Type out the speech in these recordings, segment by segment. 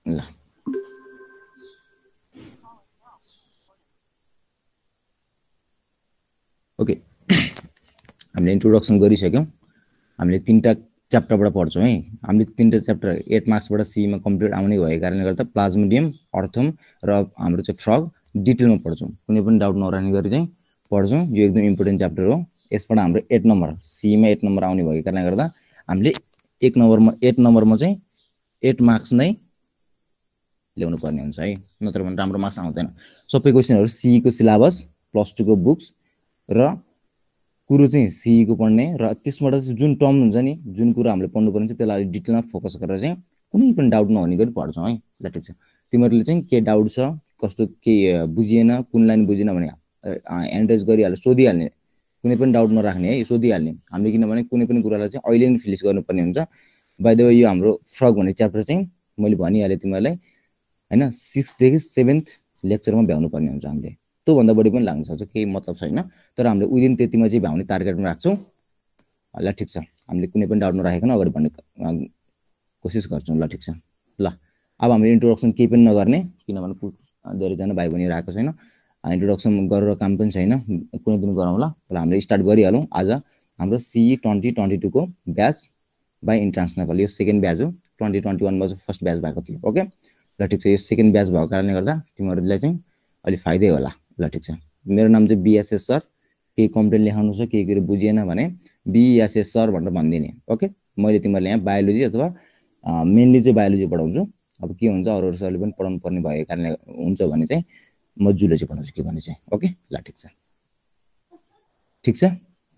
ल ओके हामीले इन्ट्रोडक्सन गरिसक्यौं हामीले तीनटा च्याप्टरबाट पढ्छौं है हामीले तीनटा च्याप्टर 8 मार्क्सबाट सी मा कम्प्लिट आउने भएको कारणले गर्दा प्लाज्मोडियम अर्थम र हाम्रो चाहिँ फ्रग डिटेलमा पढ्छौं कुनै पनि डाउट नराख्ने गरी चाहिँ पढ्छौं यो एकदम इम्पोर्टेन्ट च्याप्टर हो यसबाट हाम्रो 8 नम्बर सी मा 8 नम्बर आउने भएको कारणले गर्दा हामीले 8 नम्बरमा चाहिँ 8 मार्क्स नै ल्याउनु पर्ने हुन्छ है नत्र भने राम्रो मार्क्स आउँदैन सबै क्वेशनहरु सी को सिलेबस प्लस 2 को बुक्स र कुरो चाहिँ सी को पढ्ने र त्यसबाट जुन टर्म हुन्छ नि जुन कुरा हामीले पढ्नु पर्ने छ त्यसलाई डिटेलमा फोकस गरेर चाहिँ कुनै पनि डाउट नहुने गरी पढ्छौं है ल ठीक छ तिमीहरुले चाहिँ के डाउट छ कस्तो के बुझिएन कुन लाइन बुझिन भने एन्ड्रेस गरिहाल्ने सोधिहाल्ने कुनै पनि डाउट नराख्ने है सोधिहाल्ने हामीले किनभने कुनै पनि कुरालाई चाहिँ अहिले नै फिनिश गर्नुपर्ने हुन्छ बाइ द वे यो हाम्रो फ्रग भन्ने च्याप्टर चाहिँ मैले भनिहाले तिमीहरुलाई हैन 6th देखि 7th लेक्चरमा भ्याउनु पर्ने हुन्छ हामीले त्यो भन्दा बढी पनि लाग्न सक्छ केही मतलब छैन तर हामीले उदिन त्यतिमा चाहिँ भ्याउने टार्गेटमा राख्छौं ल ठीक छ हामीले कुनै पनि डाउट नराखेको अगाडि बढ्ने कोसिस गर्छौं ल ठीक छ ल अब हामीले इन्ट्रोडक्सन केही पनि नगर्ने किनभने धेरै जना भाइ बहिनी राखेको छैन इन्ट्रोडक्सन गरेर काम पनि छैन कुनै दिन गरौँला ल हामीले स्टार्ट गरिहालौं आज हाम्रो सी 2022 को ब्याच बाइ इन्टरनेशनल यो सेकेन्ड ब्याच हो 2021 मा फर्स्ट ब्याच भएको थियो ओके ल ठीक छ यो सेकेन्ड ब्याच भएको कारणले गर्दा तिमीहरुलाई चाहिँ अलि फाइदै होला ल ठीक छ मेरो नाम चाहिँ बीएसएस सर केही कम्प्लेन लेखाउनु छ केही कुरा बुझिएन भने बीएसएस सर भनेर भन्दिने ओके मैले तिमीहरुलाई यहाँ बायोलोजी अथवा मेनली चाहिँ बायोलोजी पढाउँछु अब के हुन्छ अरु सरले पनि पढाउनु पर्ने भएको कारणले हुन्छ भने चाहिँ म जुलोजी पढाउँछु के भने चाहिँ ओके ल ठीक छ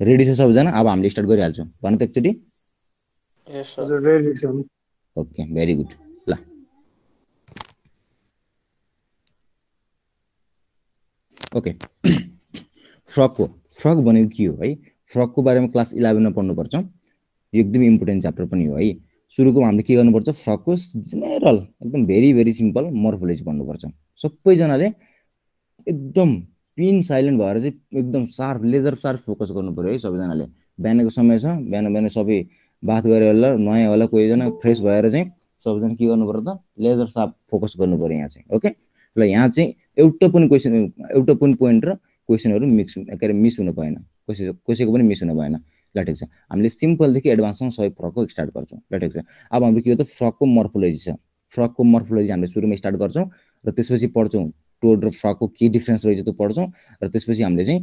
रेडी छ सबैजना अब हामीले स्टार्ट गरिहाल्छौं भन्नु त एकचोटी यस सर रेडी छ ओके भेरी गुड ल ओके फ्रग भनेको के हो है फ्रग को बारेमा क्लास 11 मा पढ्नु पर्छ यो एकदम इम्पोर्टेन्ट च्याप्टर पनि हो है सुरुको हामीले के गर्नु पर्छ फ्रग को जेनरल एकदम भेरी सिम्पल मोर्फोलोजी पढ्नु पर्छ सबै जनाले एकदम पिन साइलेन्ट भएर चाहिँ एकदम शार्प लेजर शार्प फोकस गर्नु पर्यो है सबै जनाले बिहानको समय छ बिहान सबै बात गरे होला नयाँ होला कोही जना फ्रेश भएर चाहिँ सबैजना के गर्नु पर्यो त लेजर शार्प फोकस गर्नु पर्यो यहाँ चाहिँ ओके ल यहाँ चाहिँ एउटा पनि पोइन्ट र क्वेशनहरु मिस हुन भएन कसैको पनि मिस हुन भएन ल ठीक छ हामीले सिम्पल देखि एडभान्स सम्म सबै फ्रग को स्टार्ट गर्छौं ल ठीक छ अब हाम्रो के हो त फ्रग को मोर्फोलोजी छ फ्रग को मोर्फोलोजी हामीले सुरुमा स्टार्ट गर्छौं र त्यसपछि पढ्छौं टोड र फ्रग को के डिफरेन्स रहेछ त्यो पढ्छौं र त्यसपछि हामीले चाहिँ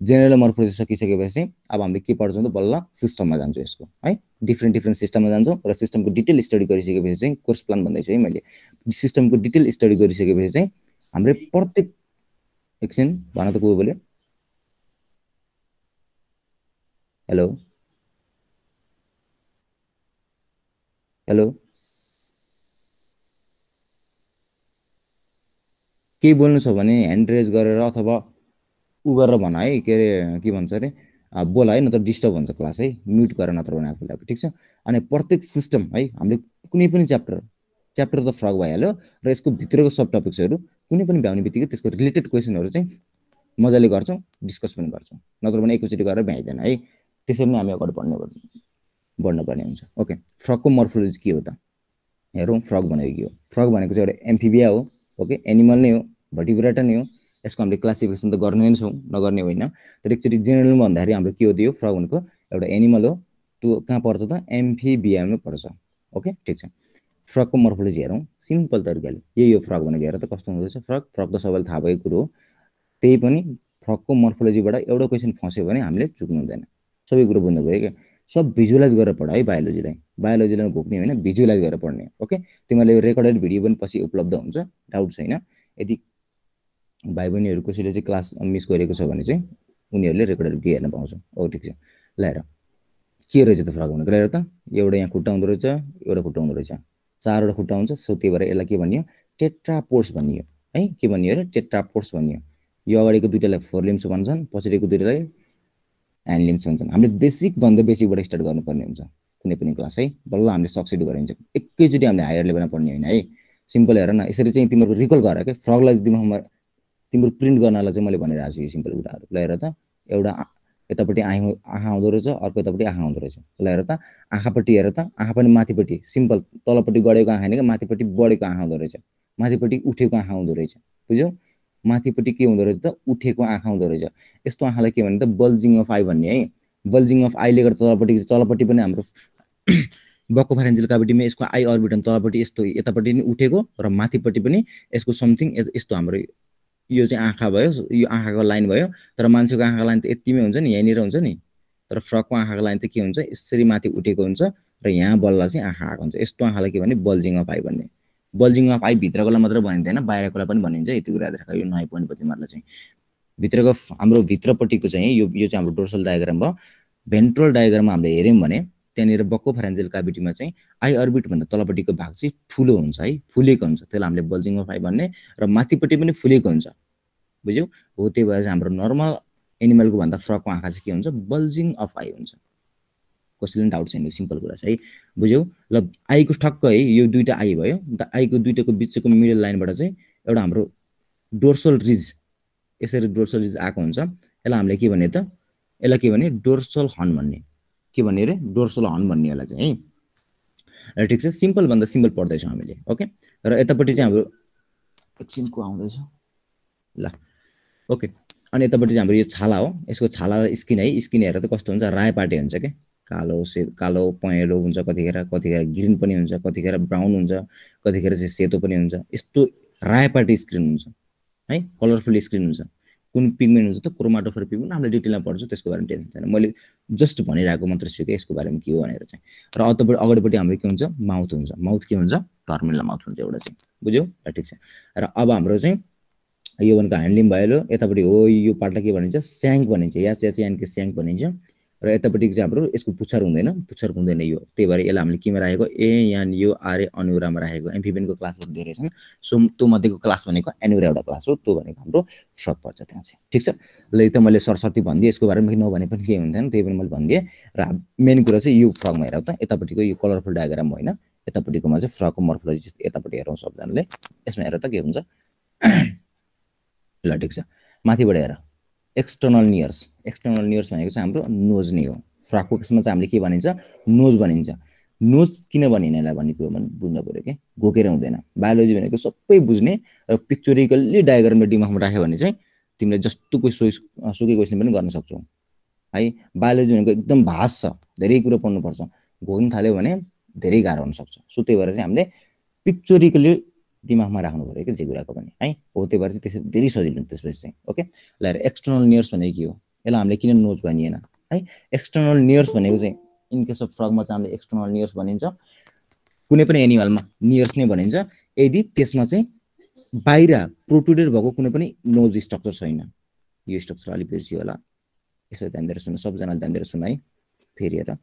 जेनरल मोर्फोलोजी सकिसकेपछि अब हामीले के पढ्छौं त बल्ल सिस्टममा जान्छौं यसको है डिफरेन्ट सिस्टममा जान्छौं र सिस्टमको डिटेल स्टडी गरिसकेपछि चाहिँ कोर्स प्लान भन्दै छु है मैले सिस्टमको डिटेल स्टडी गरिसकेपछि चाहिँ हामीले प्रत्येक एकछिन भन त को बोल्यो हेलो के बोल्नु छ भने ह्यान्ड रेज गरेर अथवा उ गरेर भन है के भन्छ रे बोल है नत्र डिस्टर्ब हुन्छ क्लास है म्युट गरेर नत्र भने आफुलाई ठीक छ अनि प्रत्येक सिस्टम है हामीले कुनै पनि च्याप्टर त फ्रग भइहाल्यो र यसको भित्रको सब टपिक्सहरु कुनै पनि भ्याउने बित्तिकै त्यसको रिलेटेड क्वेशनहरु चाहिँ मजाले गर्छौं डिस्कस पनि गर्छौं नत्र भने एकैचोटी गरेर भ्याइदैन है त्यसरी नै हामी अगाडि बढ्न पर्ने हुन्छ ओके फ्रग को मोर्फोलोजी के हो त हेरौं फ्रग भनेको के हो फ्रग भनेको चाहिँ एउटा एम्फिबिया हो ओके एनिमल नै हो भर्टिब्रेटा नै हो यसको हामीले क्लासिफिकेसन त गर्ने नै छौं नगर्ने होइन तर एकचोटी जेनरलमा भन्दाखेरि हाम्रो के हो त्यो फ्रग भनेको एउटा एनिमल हो त्यो कहाँ पर्छ त एम्फिबियामा पर्छ ओके ठीक छ फ्रग को मोर्फोलोजी हेरौं सिम्पल तरिकाले यही हो फ्रग भनेको हेर त कस्तो हुँदैछ फ्रग त सबैलाई थाहा भएको कुरो हो त्यही पनि फ्रग को मोर्फोलोजीबाट एउटा क्वेशन फस्यो भने हामीले चुक्नु हुँदैन सबै कुरो बुझ्नु पर्यो के सब भिजुअलाइज गरेर पढ है बायोलोजीलाई घोक्ने होइन भिजुअलाइज गरेर पढ्ने ओके तिमीले रेकर्डेड भिडियो पनि पछि उपलब्ध हुन्छ डाउट छैन यदि भाइ बहिनीहरु कसैले चाहिँ क्लास मिस गरेको छ भने चाहिँ उनीहरुले रेकर्डेड भिडियो हेर्न पाउँछ ओ ठीक छ ल हेर के रहेछ त फ्रग भनेको हेर त एउटा यहाँ खुट्टा हुँदो रहेछ एउटा खुट्टा हुँदो रहेछ चारवटा खुट्टा हुन्छ सो त्यही भएर यसलाई के भनियो टेट्रापोड्स भनियो है के भनियो रे टेट्रापोड्स भनियो यो अगाडिको दुईटालाई फोर लिम्स भन्छन् पछिको दुईटालाई ह्यान्ड लिम्स भन्छन् हामीले बेसिक भन्दा बेसिकबाट स्टार्ट गर्नुपर्ने हुन्छ कुनै पनि क्लास है बल्ल हामीले सक्सिड गरिन्छ एकैचोटी हामीले हायर लेभलमा पढ्ने हैन है सिम्पल हेर न यसरी चाहिँ तिम्रो रिकल गर के फ्रगलाई दिमागमा तिम्रो प्रिन्ट गर्नलाई चाहिँ मैले भनिरहेको छु यो सिम्पल कुराहरु ल हेर त यतापट्टि आँखा आउँदो रहेछ, अर्को यतापट्टि आँखा आउँदो रहेछ। ल हेर त, आँखापट्टि हेर त, आँखा पनि माथिपट्टि सिम्पल तलपट्टि गढेको आँखा हैन के, माथिपट्टि बढेको आँखा आउँदो रहेछ, माथिपट्टि उठेको आँखा आउँदो रहेछ। बुझ्यौ? माथिपट्टि के हुँदो रहेछ त, उठेको आँखा आउँदो रहेछ। यस्तो आँखालाई के भन्छ त, बल्जिङ अफ आई भन्ने है। बल्जिङ अफ आईले गर्दा तलपट्टि पनि हाम्रो बक्कोफेरेन्जियल क्याभिटीमा यसको आई अर्बिटन तलपट्टि यस्तो यतापट्टि नि उठेको र माथिपट्टि पनि यसको समथिङ यस्तो हाम्रो यो चाहिँ आँखा भयो, यो आँखाको लाइन भयो। तर मान्छेको आँखाको लाइन त यतिमै हुन्छ नि, यहीँनिर हुन्छ नि। तर फ्रकको आँखाको लाइन त के हुन्छ, यसरी माथि उठेको हुन्छ र यहाँ बल्ल चाहिँ आँखा आएको हुन्छ। यस्तो आँखालाई के भन्ने, बल्जिङ अफ आई भन्ने। बल्जिङ अफ आई भित्रकोलाई मात्र भनिँदैन, बाहिरकोलाई पनि भनिन्छ। यति कुरा याद राख, यो नयाँ पोइन्ट पछि तिमीहरूलाई चाहिँ भित्रको हाम्रो भित्रपट्टिको चाहिँ यो चाहिँ हाम्रो डोर्सल डायग्राम भयो। भेन्ट्रल डायग्राममा हामीले हेर्यौँ भने त्यहाँनिर बक्कोफेरेन्जियल क्याभिटीमा चाहिँ आई अर्बिट भन्दा तलपट्टिको भाग चाहिँ ठुलो हुन्छ है, फुलेको हुन्छ। त्यसलाई हामीले बल्जिङ अफ आई भन्ने, र माथिपट्टि पनि फुलेको हुन्छ। बुझ्यौ? हो, त्यही भएर चाहिँ हाम्रो नर्मल एनिमलको भन्दा फ्रकको आँखा चाहिँ के हुन्छ, बल्जिङ अफ आई हुन्छ। कसैले डाउट छैन, सिम्पल कुरा छ है। बुझ्यौ? ल आईको ठक्क है यो दुईटा आई भयो, आईको दुईटाको बिचको मिडल लाइनबाट चाहिँ एउटा हाम्रो डोर्सल रिज, यसरी डोर्सल रिज आएको हुन्छ। यसलाई हामीले के भन्ने त, यसलाई के भन्ने, डोर्सल हर्न भन्ने। के भन्ने रे, डोर्सल हर्न भन्ने यसलाई चाहिँ है। र ठिक छ, सिम्पल भन्दा सिम्पल पढ्दैछौँ हामीले। ओके, र यतापट्टि चाहिँ हाम्रो एकछिनको आउँदैछ ल। ओके, अनि यतापट्टि चाहिँ हाम्रो यो छाला हो, यसको छाला स्किन है। स्किन हेरेर त कस्तो हुन्छ, रायपाटे हुन्छ के, कालो पहेँलो हुन्छ, कतिखेर ग्रिन पनि हुन्छ, कतिखेर ब्राउन हुन्छ, कतिखेर चाहिँ सेतो पनि हुन्छ। यस्तो रायपाटे स्क्रिन हुन्छ है, कलरफुल स्क्रिन हुन्छ। कुन पिगमेन्ट हुन्छ त, क्रोमाटोफोर पिगमेन्ट, हामीले डिटेलमा पढ्छु, त्यसको बारेमा टेन्सन छैन। मैले जस्ट भनिरहेको मात्र छु कि यसको बारेमा के हो भनेर चाहिँ। र अगाडिपट्टि हाम्रो के हुन्छ, माउथ हुन्छ। माउथ के हुन्छ, टर्मिनल माउथ हुन्छ एउटा चाहिँ। बुझ्यौ? ठिक छ। र अब हाम्रो चाहिँ यो भनेको ह्यान्डलिम भयो। यतापट्टि हो, यो पार्टलाई के भनिन्छ, स्याङ्क भनिन्छ, यानको स्याङ्क भनिन्छ। र यतापट्टि चाहिँ हाम्रो यसको पुच्छर हुँदैन, पुच्छर हुँदैन यो। त्यही भएर यसलाई हामीले केमा राखेको, ANURA अनुरामा राखेको। एम्फिबियनको क्लासहरू धेरै छन्, सो त्यो मध्येको क्लास भनेको एनुरा एउटा क्लास हो। त्यो भनेको हाम्रो फ्रक पर्छ त्यहाँ चाहिँ। ठिक छ। ल यो त मैले सरस्वती भनिदिएँ, यसको बारेमा नभने पनि केही हुन्थेन, त्यही पनि मैले भनिदिएँ। र मेन कुरा चाहिँ यो फ्रकमा हेरौँ त, यतापट्टिको यो कलरफुल डायग्राम होइन, यतापट्टिकोमा चाहिँ फ्रकको मर्फोलोजी यतापट्टि हेरौँ सबजनाले। यसमा हेर त के हुन्छ। ल ठिक छ, माथिबाट हेर, एक्सटर्नल नियर्स। एक्सटर्नल नियर्स भनेको चाहिँ हाम्रो नोज नै हो। फ्रकको केसमा चाहिँ हामीले के भनिन्छ, नोज भनिन्छ। नोज किन भनिने यसलाई भन्ने कुरो पनि बुझ्नु पऱ्यो कि, घोकेर हुँदैन। बायोलोजी भनेको सबै बुझ्ने र पिक्चोरिकल्ली डायग्रामले दिमागमा राख्यो भने चाहिँ तिमीले जस्तो सुकै क्वेसन पनि गर्न सक्छौ है। बायोलोजी भनेको एकदम भास्ट छ, धेरै कुरो पढ्नुपर्छ। घोक्न थाल्यो भने धेरै गाह्रो हुनसक्छ। सो त्यही भएर चाहिँ हामीले पिक्चोरिकल्ली दिमागमा राख्नु पऱ्यो कि जे कुराको पनि है। हो, त्यही भएर चाहिँ त्यसरी धेरै सजिलो त्यसपछि चाहिँ। ओके, ल एक्सटर्नल नियर्स भनेको के हो, यसलाई हामीले किन नोज भनिएन है। एक्सटर्नल नियर्स भनेको चाहिँ इन केस अफ फ्रगमा चाहिँ हामीले एक्सटर्नल नियर्स भनिन्छ। कुनै पनि एनिमलमा नियर्स नै भनिन्छ यदि त्यसमा चाहिँ बाहिर प्रोट्रुडेड भएको कुनै पनि नोज स्ट्रक्चर छैन। यो स्ट्रक्चर अलिक बिर्सियो होला, यसो ध्यान दिएर सुन्नु, सबजनाले ध्यान दिएर सुन्नु है। फेरि हेर,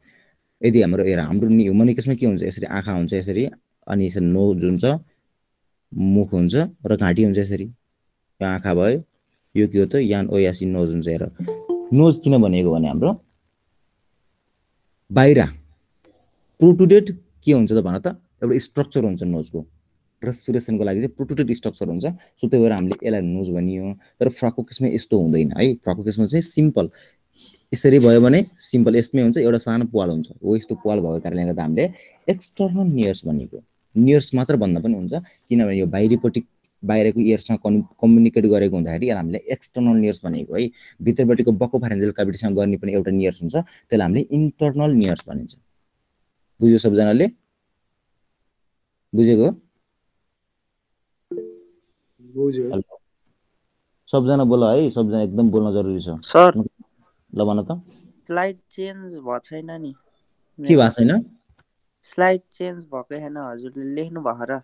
यदि हाम्रो ह्युमन केसमा के हुन्छ, यसरी आँखा हुन्छ यसरी, अनि यसरी नोज हुन्छ, मुख हुन्छ र घाँटी हुन्छ यसरी। यो आँखा भयो, यो के हो त, यान नोज हुन्छ। हेर, नोज किन भनेको भने हाम्रो बाहिर प्रोट्रुडेड के हुन्छ त भन त, एउटा स्ट्रक्चर हुन्छ नोजको। रेस्पिरेसनको लागि चाहिँ प्रोट्रुडेड स्ट्रक्चर हुन्छ। सो त्यही भएर हामीले यसलाई नोज भनियो। तर फ्रकको केसमा यस्तो हुँदैन है। फ्रकको केसमा चाहिँ सिम्पल यसरी भयो भने सिम्पल यसमै हुन्छ, एउटा सानो प्वाल हुन्छ। हो, यस्तो प्वाल भएको कारणले गर्दा हामीले एक्सटर्नल नियर्स भनेको। नियर्स मात्र भन्दा पनि हुन्छ, किनभने यो बाहिरको इयर्ससँग कम्युनिकेट गरेको हुँदाखेरि यसलाई हामीले एक्सटर्नल नियर्स भनेको है। भित्रपट्टिको बक्कोफेरेन्जियल क्याभिटीसँग गर्ने पनि एउटा नियर्स हुन्छ, त्यसलाई हामीले इन्टर्नल नियर्स भनिन्छ। बुझ्यो सबजनाले? बुझेको? सबजना बोल है, सबजना एकदम बोल्न जरुरी छ सर। ल भन त, स्लाइड चेन्ज भएको छैन नि? के भएको छैन? स्लाइड चेन्ज भएको छैन, हजुरले लेख्नु भएको र?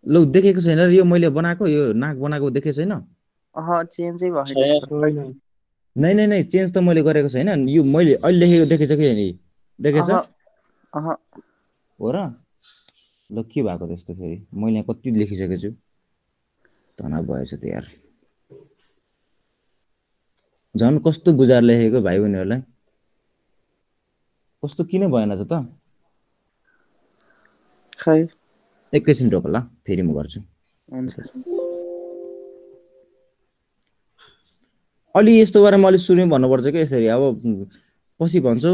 ल देखेको छैन, यो मैले बनाएको, यो नाक बनाएको देखेको छैन? चेन्जै भएन। नै नै नै, चेन्ज त मैले गरेको छैन। यो मैले अहिले लेखेको देखेछ कि नि? देखेछ हो र? ल के भएको त्यस्तो? फेरि मैले यहाँ कति लेखिसकेको छु, तनाव भएछ त यार। झन् कस्तो बुझाएर लेखेको भाइ बहिनीहरूलाई, कस्तो किन भएन छ त? खै एकैछिन रोक ल, फेरि म गर्छु। अलि यस्तो बारेमा अलि सुन्नु भन्नुपर्छ क्या यसरी अब पछि भन्छौ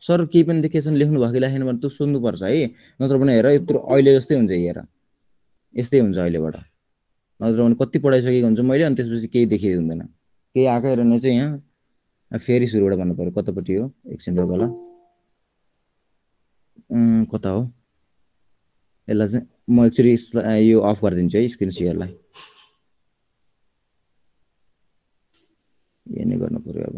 सर केही पनि देखेछन् लेख्नु भएको लेखेन भने त सोध्नुपर्छ है नत्र भने हेर यत्रो अहिले जस्तै हुन्छ हेर यस्तै हुन्छ अहिलेबाट नत्र भने कति पढाइसकेको हुन्छ मैले अनि त्यसपछि केही देखेको हुँदैन केही आएको हेर्ने चाहिँ यहाँ फेरि सुरुबाट भन्नु पर्यो कतापट्टि हो एकछिन रोक होला कता हो यसलाई चाहिँ म एक्चुअली यो अफ गरिदिन्छु है स्क्रिन सेयरलाई यो नै गर्नु पर्यो अब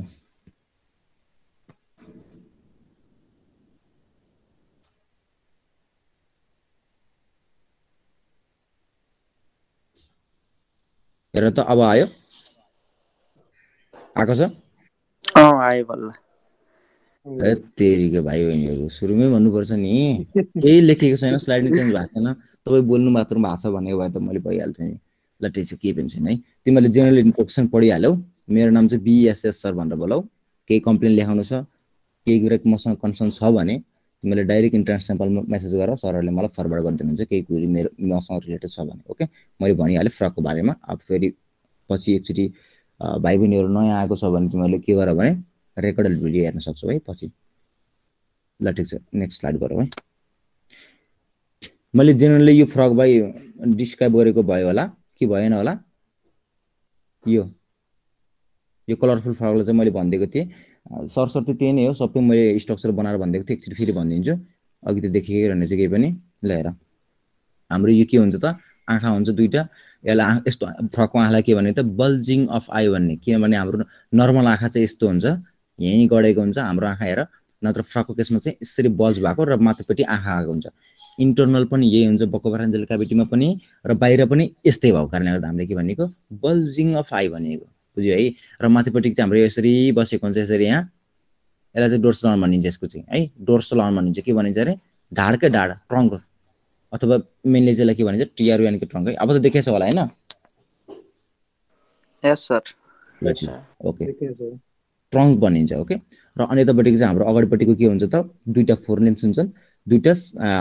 हेर त अब आयो आएको छ आयो बल्ल तेरीको भाइ बहिनीहरू सुरुमै भन्नुपर्छ नि केही लेखेको छैन स्लाइड नै चेन्ज भएको छैन तपाईँ बोल्नु मात्र भएको छ भनेको भए त मैले भइहाल्थेँ नि ल ठिक छ केही पनि छैन है तिमीले जेनरल इन्ट्रोडक्सन पढिहाल्यौ मेरो नाम चाहिँ BSS सर भनेर बोलाऊ केही कम्प्लेन लेखाउनु छ केही कुरा मसँग कन्सर्न छ भने तिमीले डाइरेक्ट इन्ट्रान्स स्याम्पलमा मेसेज गर सरहरूले मलाई फरवर्ड गरिदिनुहुन्छ केही कुरो मेरो मसँग रिलेटेड छ भने ओके मैले भनिहालेँ फ्रकको बारेमा अब फेरि पछि एकचोटि भाइ बहिनीहरू नयाँ आएको छ भने तिमीले के गर भने रेकर्डेड भिडियो हेर्न सक्छौ है पछि ल ठिक छ नेक्स्ट स्लाइड गरौँ है मैले जेनरली यो फ्रक भाइ डिस्क्राइब गरेको भयो होला कि भएन होला यो कलरफुल फ्रकलाई चाहिँ मैले भनिदिएको थिएँ सरसर्ती त्यही नै हो सबै मैले स्ट्रक्चर बनाएर भनिदिएको थिएँ एकचोटि फेरि भनिदिन्छु अघि त देखिकै रहने चाहिँ केही पनि ल हेर हाम्रो यो के हुन्छ त आँखा हुन्छ दुईटा यसलाई यस्तो फ्रकको आँखालाई के भने त बल्जिङ अफ आई भन्ने किनभने हाम्रो नर्मल आँखा चाहिँ यस्तो हुन्छ यहीँ गडेको हुन्छ हाम्रो आँखा हेर नत्र फ्रकको केसमा चाहिँ यसरी बल्ज भएको र माथिपट्टि आँखा आएको हुन्छ इन्टरनल पनि यही हुन्छ बक्कोफेरेन्जियल क्याभिटीमा पनि र बाहिर पनि यस्तै भएको कारणले गर्दा हामीले के भनेको बल्जिङ अफ आई भनेको बुझ्यो है र माथिपट्टि चाहिँ हाम्रो यसरी बसेको हुन्छ यसरी यहाँ यसलाई चाहिँ डोर्सल आर्म भनिन्छ यसको चाहिँ है डोर्सल आर्म भनिन्छ के भनिन्छ अरे ढाडकै ढाड ट्रङ्क अथवा मेनली चाहिँ के भनिन्छ टिआर यानीको ट्रङ्क है अब त देखेछ होला हैन यस सर ओके ट्रङ्क भनिन्छ ओके र अनि यतापट्टिको चाहिँ हाम्रो अगाडिपट्टिको के हुन्छ त दुईटा फोर लिम्स हुन्छन् दुईटा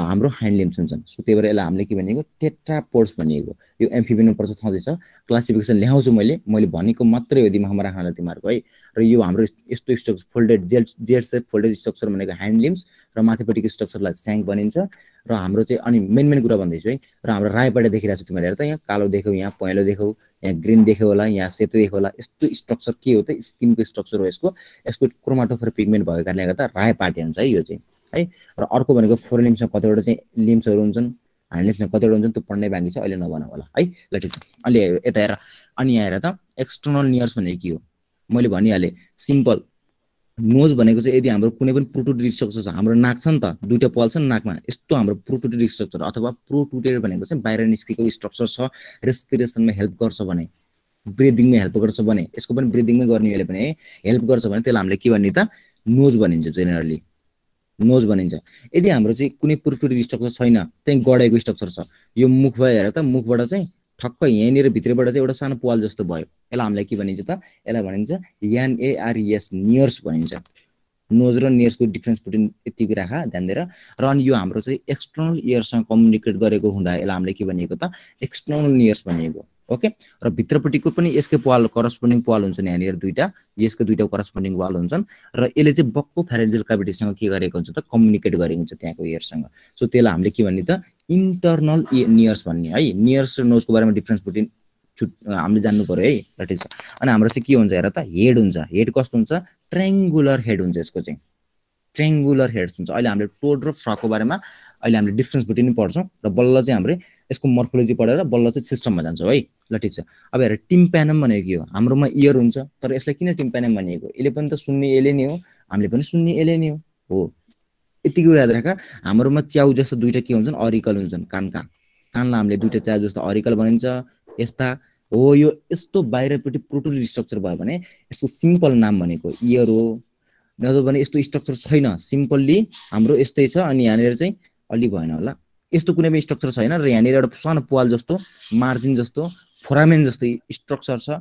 हाम्रो ह्यान्ड लिम्स हुन्छन् सो त्यही भएर यसलाई हामीले के भनेको टेट्रापोड्स भनिएको यो एम्फिबियनमा पर्छ छँदैछ क्लासिफिकेसन ल्याउँछु मैले भनेको मात्रै हो दिमागमा राख्नलाई तिमीहरूको है र यो हाम्रो यस्तो स्ट्रक्चर फोल्डेड जेड सेप फोल्डेड स्ट्रक्चर भनेको ह्यान्ड लिम्स र माथिपट्टिको स्ट्रक्चरलाई स्याङ्क भनिन्छ र हाम्रो चाहिँ अनि मेन कुरा भन्दैछु है र हाम्रो राईपाटा देखिरहेको छ तिमीले हेर त यहाँ कालो देख्यौ यहाँ पहेँलो देख्यौ यहाँ ग्रीन देख्यो होला यहाँ सेतो देख्यो होला यस्तो स्ट्रक्चर के हो त स्किनको स्ट्रक्चर हो यसको क्रोमाटोफोर पिगमेन्ट भएको कारणले गर्दा राईपाटे हुन्छ है यो चाहिँ है र अर्को भनेको फोर लिम्समा कतिवटा चाहिँ लिम्सहरू हुन्छन् ह्यान्ड लिम्समा कतिवटा हुन्छन् त्यो पढ्नै बाँकी छ अहिले नभनौँ होला है ल ठिक छ अलि यता हेर अनि यहाँ हेर त एक्सटर्नल नियर्स भनेको के हो मैले भनिहालेँ सिम्पल नोज भनेको चाहिँ यदि हाम्रो कुनै पनि प्रोटोटिड स्ट्रक्चर छ हाम्रो नाक छ नि त दुईटा पल छ नि नाकमा यस्तो हाम्रो प्रोटोटिड स्ट्रक्चर अथवा प्रोटुटेड भनेको चाहिँ बाहिर निस्केको स्ट्रक्चर छ रेस्पिरेसनमा हेल्प गर्छ भने ब्रिदिङमा हेल्प गर्छ भने यसको पनि ब्रिदिङमै गर्ने यसले पनि है हेल्प गर्छ भने त्यसलाई हामीले के भन्ने त नोज भनिन्छ जेनरली नोज भनिन्छ यदि हाम्रो चाहिँ कुनै प्रोटुटेड स्ट्रक्चर छैन त्यही गडेको स्ट्रक्चर छ यो मुख भयो हेर त मुखबाट चाहिँ ठक्क यहीँनिर भित्रबाट चाहिँ एउटा सानो पाल जस्तो भयो यसलाई हामीलाई के भनिन्छ त यसलाई भनिन्छ NARES नियर्स भनिन्छ नोज र नियर्सको डिफरेन्स बिट्विन यतिकै राख ध्यान दिएर र अनि यो हाम्रो चाहिँ एक्सटर्नल इयरसँग कम्युनिकेट गरेको हुँदा यसलाई हामीले के भनिएको त एक्सटर्नल नियर्स भनिएको ओके र भित्रपट्टिको पनि यसकै पाल करस्पोन्डिङ पाल हुन्छन् यहाँनिर दुईटा यसको दुईटा करस्पोन्डिङ पाल हुन्छन् र यसले चाहिँ बक्को फेरेन्जियल क्याभिटीसँग के गरेको हुन्छ त कम्युनिकेट गरेको हुन्छ त्यहाँको इयरसँग सो त्यसलाई हामीले के भन्ने त इन्टरनल नियर्स भन्ने है नियर्स र नोजको बारेमा डिफरेन्स बिट्विन हामीले जान्नु पर्यो है ल ठिक छ अनि हाम्रो चाहिँ के हुन्छ हेर त हेड हुन्छ हेड कस्तो हुन्छ ट्रायङ्गुलर हेड हुन्छ यसको चाहिँ ट्रायङ्गुलर हेड्स हुन्छ अहिले हामीले टोड र फ्रकको बारेमा अहिले हामीले डिफरेन्स बिट्विन पढ्छौँ र बल्ल चाहिँ हामीले यसको मर्फोलोजी पढेर बल्ल चाहिँ सिस्टममा जान्छौँ है ल ठिक छ अब हेर टिम्प्यानम भनेको के हो हाम्रोमा इयर हुन्छ तर यसलाई किन टिम्प्यानम भनिएको यसले पनि त सुन्ने यसले नै हो हामीले पनि सुन्ने यसले नै हो यति कुरा याद राख हाम्रोमा च्याउ जस्तो दुईटा के हुन्छन् अरिकल हुन्छन् कानलाई हामीले दुईटा च्याउ जस्तो अरिकल भनिन्छ यस्ता हो यो यस्तो बाहिरपट्टि प्रोटोटिड स्ट्रक्चर भयो भने यसको सिम्पल नाम भनेको इयर हो नत्र भने यस्तो स्ट्रक्चर छैन सिम्पल्ली हाम्रो यस्तै छ अनि यहाँनिर चाहिँ अलि भएन होला यस्तो कुनै पनि स्ट्रक्चर छैन र यहाँनिर एउटा सानो पाल जस्तो मार्जिन जस्तो फोरामेन जस्तो स्ट्रक्चर छ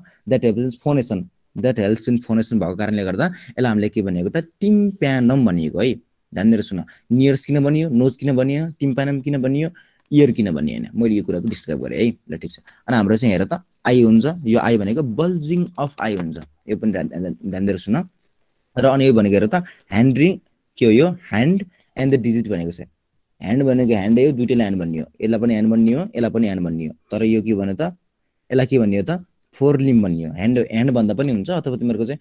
द्याट हेल्प्स इन फोनेसन भएको कारणले गर्दा यसलाई हामीले के भनेको त टिम्प्यानम भनिएको है ध्यान दिएर सुन नियर्स किन भनियो नोज किन भनियो टिम्प्यानम किन भनियो इयर किन भन्ने हैन मैले यो कुराको डिस्क्राइब गरे है ल ठीक छ अनि हाम्रो चाहिँ हेर त आई हुन्छ यो आई भनेको बल्जिङ अफ आई हुन्छ यो पनि ध्यान दिएर सुन र अनि यो भनेको हेर त ह्यान्ड के हो यो ह्यान्ड एन्ड द डिजिट भनेको छ ह्यान्ड भनेको ह्यान्ड हो दुईटैले ह्यान्ड भन्ने हो यसलाई पनि ह्यान्ड भन्ने हो यसलाई पनि ह्यान्ड भन्ने हो तर यो के भने त यसलाई के भन्ने हो त फोर लिम्ब भन्ने हो ह्यान्ड भन्दा पनि हुन्छ अथवा तिमीहरूको चाहिँ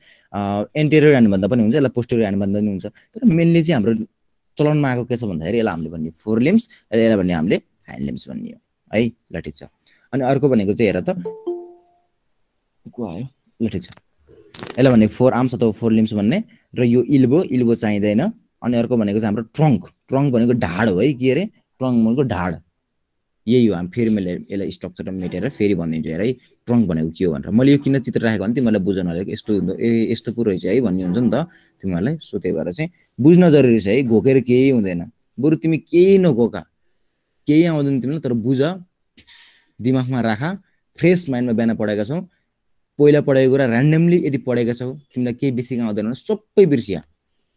एन्टेरियर ह्यान्ड भन्दा पनि हुन्छ यसलाई पोस्टेरियर ह्यान्ड भन्दा पनि हुन्छ तर मेनली चाहिँ हाम्रो चलनमा आएको के छ भन्दाखेरि यसलाई हामीले भन्ने फोर लिम्स र यसलाई भन्ने हामीले ह्यान्ड लिम्स भन्ने हो है ल ठिक छ अनि अर्को भनेको चाहिँ हेर त को आयो ल ठिक छ यसलाई भन्ने फोर आर्म्स अथवा फोर लिम्स भन्ने र यो इल्बो चाहिँदैन अनि अर्को भनेको चाहिँ हाम्रो ट्रङ्क भनेको ढाड हो है के अरे ट्रङ्क भनेको ढाड यही हो हामी फेरि मैले यसलाई स्ट्रक्चर मेटेर फेरि भनिदिन्छु हेर है ट्रङ्क भनेको के हो भनेर मैले यो किन चित्र राखेको भने तिमीलाई बुझ्न होला यस्तो यस्तो पो रहेछ है भन्ने हुन्छ नि त तिमीहरूलाई सो त्यही भएर चाहिँ बुझ्न जरुरी छ है घोकेर केही हुँदैन बरु तिमी केही नघोका केही आउँदैन तिमीलाई तर बुझ दिमागमा राखा फ्रेस माइन्डमा बिहान पढेका छौ पहिला पढेको कुरा ऱ्यान्डमली यदि पढेका छौ तिमीलाई केही बेसिक आउँदैन भने सबै बिर्सिया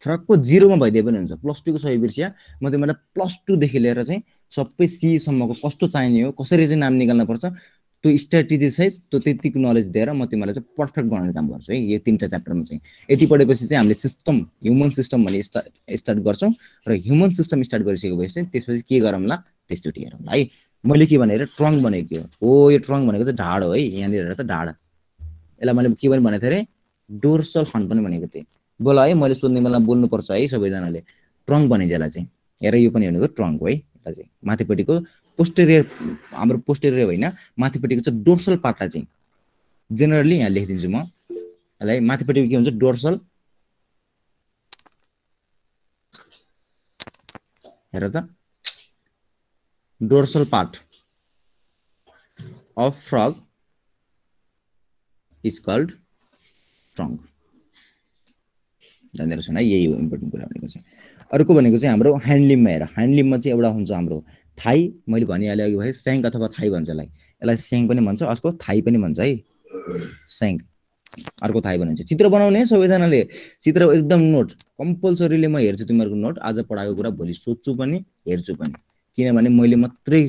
फरकको जिरोमा भइदिए पनि हुन्छ +2 को सबै बिर्सिया म तिमीलाई +2 देखि लिएर चाहिँ सबै सी सम्मको कस्तो चाहिने हो कसरी चाहिँ नाम निकाल्न पर्छ त्यो स्ट्र्याटेजी चाहिँ त्यो त्यतिको नलेज दिएर म तिमीलाई चाहिँ पर्फेक्ट बनाउने काम गर्छु है यो तीनटा च्याप्टरमा चाहिँ यति पढेपछि चाहिँ हामीले सिस्टम ह्युमन सिस्टम भन्ने स्टार्ट गर्छौं र ह्युमन सिस्टम स्टार्ट गरिसकेपछि चाहिँ त्यसपछि के गरौँला त्यसचोटि हेरौँला है मैले के भनेर ट्रङ्क भनेको हो यो ट्रङ्क भनेको चाहिँ ढाड हो है यहाँनिर हेर त ढाड यसलाई मैले के पनि भनेको थिएँ अरे डोर्सल हर्न पनि भनेको थिएँ बोल है मैले सोध्ने बेलामा बोल्नुपर्छ है सबैजनाले ट्रङ्क भनिन्छ यसलाई चाहिँ हेर यो पनि भनेको ट्रङ्क हो है यसलाई चाहिँ माथिपट्टिको पोस्टेरियर हाम्रो पोस्टेरियर होइन माथिपट्टिको चाहिँ डोर्सल पार्टलाई चाहिँ जेनरली यहाँ लेखिदिन्छु म यसलाई माथिपट्टिको के हुन्छ डोर्सल हेर त dorsal part of frog is called trunk जानेर सुन है यही हो इम्पोर्टेन्ट कुरा भनेको चाहिँ अर्को भनेको चाहिँ हाम्रो ह्यान्ड लिम्बमा हेर ह्यान्ड लिम्बमा चाहिँ एउटा हुन्छ हाम्रो थाई मैले भनिहालेँ अघि भाइ स्याङ्क अथवा थाई भन्छ यसलाई स्याङ्क पनि भन्छ अर्को थाई पनि भन्छ है स्याङ्क अर्को थाई भनिन्छ चित्र बनाउने सबैजनाले चित्र एकदम नोट कम्पल्सरीले म हेर्छु तिमीहरूको नोट आज पढाएको कुरा भोलि सोध्छु पनि हेर्छु पनि किनभने मैले मात्रै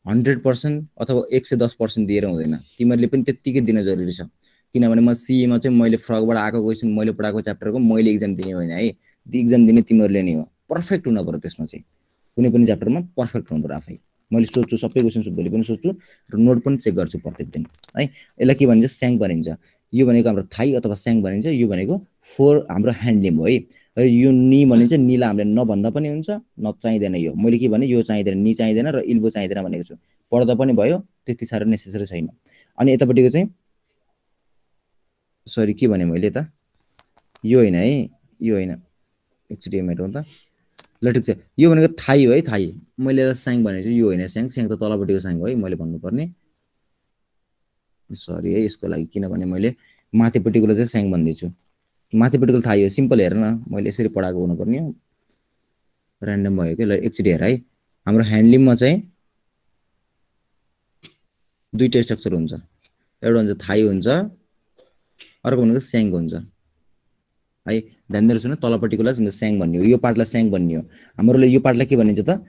100% अथवा 110% दिएर हुँदैन तिमीहरूले पनि त्यतिकै दिन जरुरी छ किनभने म सीए मा चाहिँ मैले फ्रगबाट आएको क्वेशन मैले पढाएको च्याप्टरको मैले एक्जाम दिने होइन है एक्जाम दिने तिमीहरूले नै हो पर्फेक्ट हुन पर्यो त्यसमा चाहिँ कुनै पनि च्याप्टरमा पर्फेक्ट हुनु पर्यो आफै मैले सोध्छु सबै क्वेशन भोलि पनि सोध्छु र नोट पनि चेक गर्छु प्रत्येक दिन है यसलाई के भनिन्छ स्याङ्क भनिन्छ यो भनेको हाम्रो थाई अथवा स्याङ्क भनिन्छ यो भनेको फोर हाम्रो ह्यान्ड लिम्ब हो है यो नी भनिन्छ नीलाई हामीले नभन्दा पनि हुन्छ नचाहिँदैन यो मैले के भने यो चाहिँदैन नी चाहिँदैन र इल्बो चाहिँदैन भनेको छु पढ्दा पनि भयो त्यति साह्रो नेसेसरी छैन अनि यतापट्टिको चाहिँ सरी के भने मैले त यो हैन है यो हैन एकचोटि मेटौँ त ल ठिक छ यो भनेको थाई हो है थाई मैले यसलाई स्याङ्क भनेको छु यो हैन स्याङ्क स्याङ्क त तलपट्टिको स्याङ्क हो है मैले भन्नुपर्ने सरी है यसको लागि किनभने मैले माथिपट्टिकोलाई चाहिँ स्याङ्क भन्दैछु माथिपट्टिको थाई हो सिम्पल हेर न मैले यसरी पढाएको हुनुपर्ने हो र्यान्डम भयो के ल एकचोटि हेर है हाम्रो ह्यान्ड लिम्बमा चाहिँ दुईटा स्ट्रक्चर हुन्छ एउटा हुन्छ थाई हुन्छ अर्को भनेको स्याङ्क हुन्छ है ध्यान दिएर सुन तलपट्टिकोलाई चाहिँ स्याङ्क भन्ने हो यो पार्टलाई स्याङ्क भन्ने हो हाम्रोले यो पार्टलाई के भनिन्छ त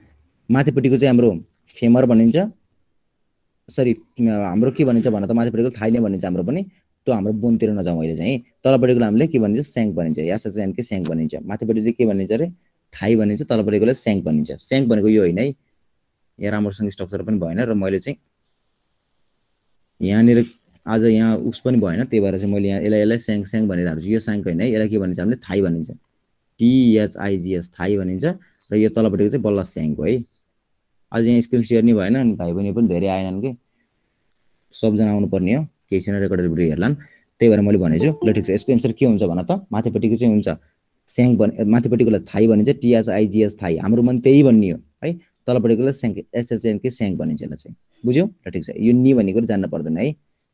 माथिपट्टिको चाहिँ हाम्रो फेमर भनिन्छ सरी हाम्रो के भनिन्छ भन त माथिपट्टिको थाई नै भनिन्छ हाम्रो पनि त्यो हाम्रो बोनतिर नजाउँ अहिले चाहिँ तलपट्टिको हामीले के भनिन्छ स्याङ्क भनिन्छ या स्याङ्क स्याङ्क भनिन्छ माथिपट्टि चाहिँ के भनिन्छ अरे थाई भनिन्छ तलपट्टिकोलाई स्याङ्क भनिन्छ स्याङ्क भनेको यो होइन है यहाँ राम्रोसँग स्ट्रक्चर पनि भएन र मैले चाहिँ यहाँनिर आज यहाँ उस पनि भएन त्यही भएर चाहिँ मैले यहाँ यसलाई स्याङ्क स्याङ्क भनेर हाल्छु यो स्याङ्क होइन है यसलाई के भनिन्छ हामीले थाई भनिन्छ THIGS थाई भनिन्छ र यो तलपट्टिको चाहिँ बल्ल स्याङ्क हो है आज यहाँ स्क्रिन सेयर नि भएन अनि भाइ बहिनी पनि धेरै आएनन् कि सबजना आउनु पर्ने हो केही छैन रेकर्डेड भिडियो हेर्लान् त्यही भएर मैले भनेछु ल ठिक छ यसको एन्सर के हुन्छ भन त माथिपट्टिको चाहिँ हुन्छ स्याङ्क माथिपट्टिकोलाई थाई भनिन्छ THIGS थाई हाम्रो मन त्यही भन्ने हो है तलपट्टिकोलाई स्याङ्क SHNK स्याङ्क भनिन्छ यसलाई चाहिँ बुझ्यौ ल ठिक छ यो नि भनेको जान्न पर्दैन है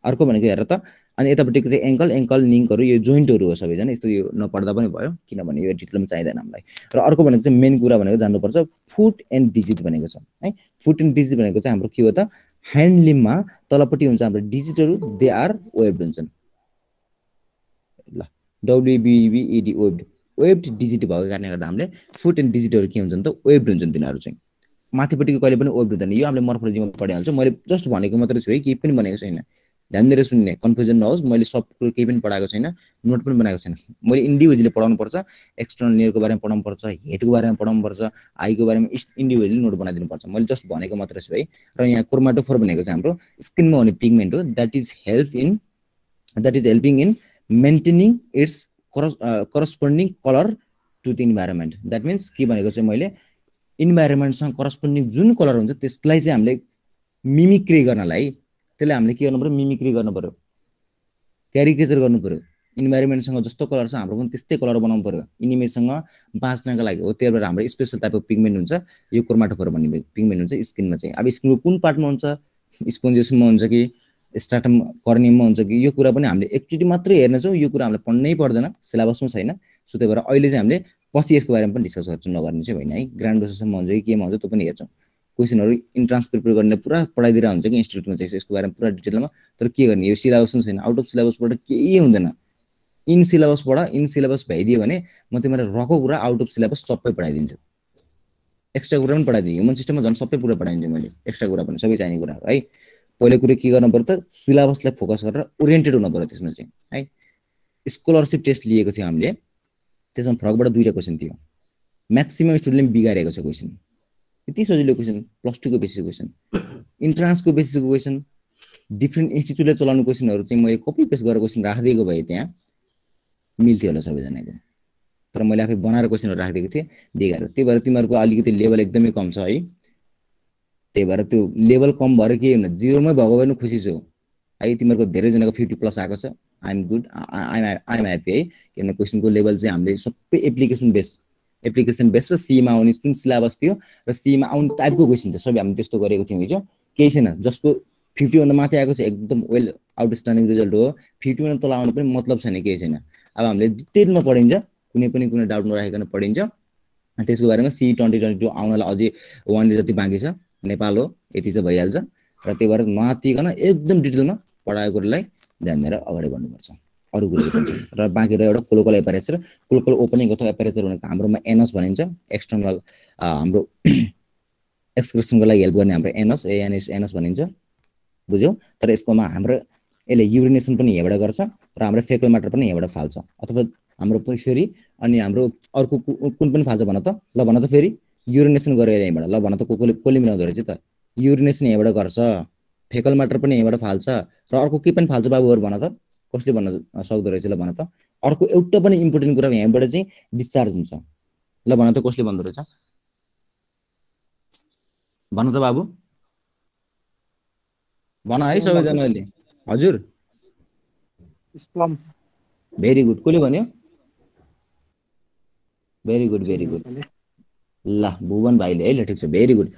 अर्को भनेको हेर त अनि यतापट्टिको चाहिँ एङ्कल लिङ्कहरू यो जोइन्टहरू हो सबैजना यस्तो यो नपढ्दा पनि भयो किनभने यो डिटेलमा चाहिँदैन हामीलाई र अर्को भनेको चाहिँ मेन कुरा भनेको जान्नुपर्छ फुट एन्ड डिजिट भनेको छ है फुट एन्ड डिजिट भनेको चाहिँ हाम्रो के हो त ह्यान्ड लिम्बमा तलपट्टि हुन्छ हाम्रो डिजिटहरू दे आर वेब्ड हुन्छन् ल WBED वेब्ड डिजिट भएको कारणले गर्दा हामीले फुट एन्ड डिजिटहरू के हुन्छन् त वेब्ड हुन्छन् तिनीहरू चाहिँ माथिपट्टिको कहिले पनि ओभर हुँदैन। यो हामीले मोर्फोलोजीमा पढिहाल्छौँ। मैले जस्ट भनेको मात्रै छु है, केही पनि भनेको छैन। ध्यान दिएर सुन्ने, कन्फ्युजन नहोस्। मैले सब कुरो केही पनि पढाएको छैन, नोट पनि बनाएको छैन। मैले इन्डिभिजुअली पढाउनु पर्छ, एक्सटर्नल नियरको बारेमा पढाउनु पर्छ, हेडको बारेमा पढाउनु पर्छ, आईको बारेमा इन्डिभिजुअली नोट बनाइदिनु पर्छ। मैले जस्ट भनेको मात्रै छु है। र यहाँ क्रोमाटोफोर भनेको चाहिँ हाम्रो स्किनमा हुने पिगमेन्ट हो, that is helping in maintaining its corresponding colour to the environment. That means के भनेको चाहिँ मैले इन्भाइरोमेन्टसँग करस्पोन्डिङ जुन कलर हुन्छ त्यसलाई चाहिँ हामीले मिमिक्री गर्नलाई, त्यसलाई हामीले के गर्नु पर्यो, मिमिक्री गर्नु पर्यो, क्यारिकेचर गर्नु पर्यो। इन्भाइरोमेन्टसँग जस्तो कलर छ हाम्रो पनि त्यस्तै कलर बनाउनु पर्यो इनिमेजसँग बाँच्नका लागि हो। त्यही भएर हाम्रो स्पेसल टाइप अफ पिगमेन्ट हुन्छ यो क्रोमाटोफोर भन्ने पिगमेन्ट हुन्छ स्किनमा चाहिँ। अब स्किनको कुन पार्टमा हुन्छ, स्पोन्जियसमा हुन्छ कि स्ट्राटम कर्नियममा हुन्छ कि, यो कुरा पनि हामीले एकचोटि मात्रै हेर्नेछौँ। यो कुरा हामीले पढ्नै पर्दैन, सिलेबसमा छैन। सो त्यही भएर अहिले चाहिँ हामीले पछि यसको बारेमा पनि डिस्कस गर्छौँ, नगर्ने चाहिँ होइन है। ग्रान्ड प्रोसेसमा हुन्छ कि केमा हुन्छ त्यो पनि हेर्छौँ। क्वेसनहरू इन्ट्रान्स प्रिपेयर गर्ने पुरा पढाइदिएर हुन्छ कि इन्स्टिट्युटमा चाहिँ यसको बारेमा पुरा डिटेलमा। तर के गर्ने, यो सिलेबस छैन, आउट अफ सिलेबसबाट केही हुँदैन। इन सिलेबस भइदियो भने म तिमीलाई रको कुरा आउट अफ सिलेबस सबै पढाइदिन्छु, एक्स्ट्रा कुरा पनि पढाइदिन्छु। ह्युमन सिस्टममा झन् सबै कुरा पढाइदिन्छु मैले, एक्स्ट्रा कुरा पनि सबै चाहिने कुराहरू है। पहिलो कुरो के गर्नु पर्यो त, सिलेबसलाई फोकस गरेर ओरिएन्टेड हुनु पर्यो त्यसमा चाहिँ है। स्कलरसिप टेस्ट लिएको थियो हामीले, त्यसमा फ्रकबाट 2टा क्वेसन थियो। म्याक्सिमम स्टुडेन्टले बिगारेको छ क्वेसन, यति सजिलो क्वेसन, +2 को बेसिस क्वेसन, इन्ट्रान्सको बेसिसको क्वेसन, डिफ्रेन्ट इन्स्टिट्युटले चलाउने क्वेसनहरू चाहिँ मैले कपी पेस्ट गरेर क्वेसन राखिदिएको भए त्यहाँ मिल्थ्यो होला सबैजनाको। तर मैले आफै बनाएर क्वेसनहरू राखिदिएको थिएँ, बिगाऱ्यो। त्यही भएर तिमीहरूको अलिकति लेभल एकदमै कम छ है। त्यही भएर त्यो लेभल कम भएर के हुन, 0मै भएको भए पनि खुसी छु है। तिमीहरूको धेरैजनाको 50+ आएको छ, आइएम गुड, आइएम ह्याप्पी है। किनभने क्वेसनको लेभल चाहिँ हामीले सबै एप्लिकेसन बेस र सीमा आउने जुन सिलेबस थियो र सीमा आउने टाइपको क्वेसन थियो सबै हामीले त्यस्तो गरेको थियौँ हिजो। केही छैन, जसको 50 भन्दा माथि आएको छ एकदम वेल आउटस्ट्यान्डिङ रिजल्ट हो। 50 भन्दा तल आउनु पनि मतलब छैन, केही छैन। अब हामीले डिटेलमा पढिन्छ, कुनै डाउट नराखिकन पढिन्छ। त्यसको बारेमा C2022 आउनलाई अझै 1 डे जति बाँकी छ। नेपाल हो, यति त भइहाल्छ। र त्यही भएर नआत्तिकन एकदम डिटेलमा पढाएको कुरालाई ध्यान दिएर अगाडि बढ्नुपर्छ। अरू कुराहरू पनि छ र बाँकी रह्यो एउटा कोलोकल एपरेचर। कोलोकल ओपनिङ अथवा एपरेचर भनेको हाम्रोमा एनस भनिन्छ, एक्सटर्नल हाम्रो एक्सक्रेसनको लागि हेल्प गर्ने हाम्रो एनस भनिन्छ, बुझ्यौ। तर यसकोमा हाम्रो यसले युरिनेसन पनि यहाँबाट गर्छ र हाम्रो फेकल म्याटर पनि यहाँबाट फाल्छ, अथवा हाम्रो फेरि अनि हाम्रो अर्को कुन पनि फाल्छ भन त। ल भन त फेरि, युरिनेसन गरेर यहाँबाट। ल भन त कसले मिलाउँदो रहेछ त, युरिनेसन यहाँबाट गर्छ, फेकल म्याटर पनि यहाँबाट फाल्छ र अर्को के पनि फाल्छ बाबुहरू भन त, कसले भन्न सक्दो रहेछ? ल भन त। अर्को एउटा पनि इम्पोर्टेन्ट कुरा यहाँबाट चाहिँ डिस्चार्ज हुन्छ। ल भन त कसले भन्दो रहेछ? भन त बाबु, भन है सबैजनाले। हजुर, स्प्लम। भेरी गुड, कसले भन्यो? Very good. ल भुवन भाइले है, ल ठिक छ, भेरी गुड।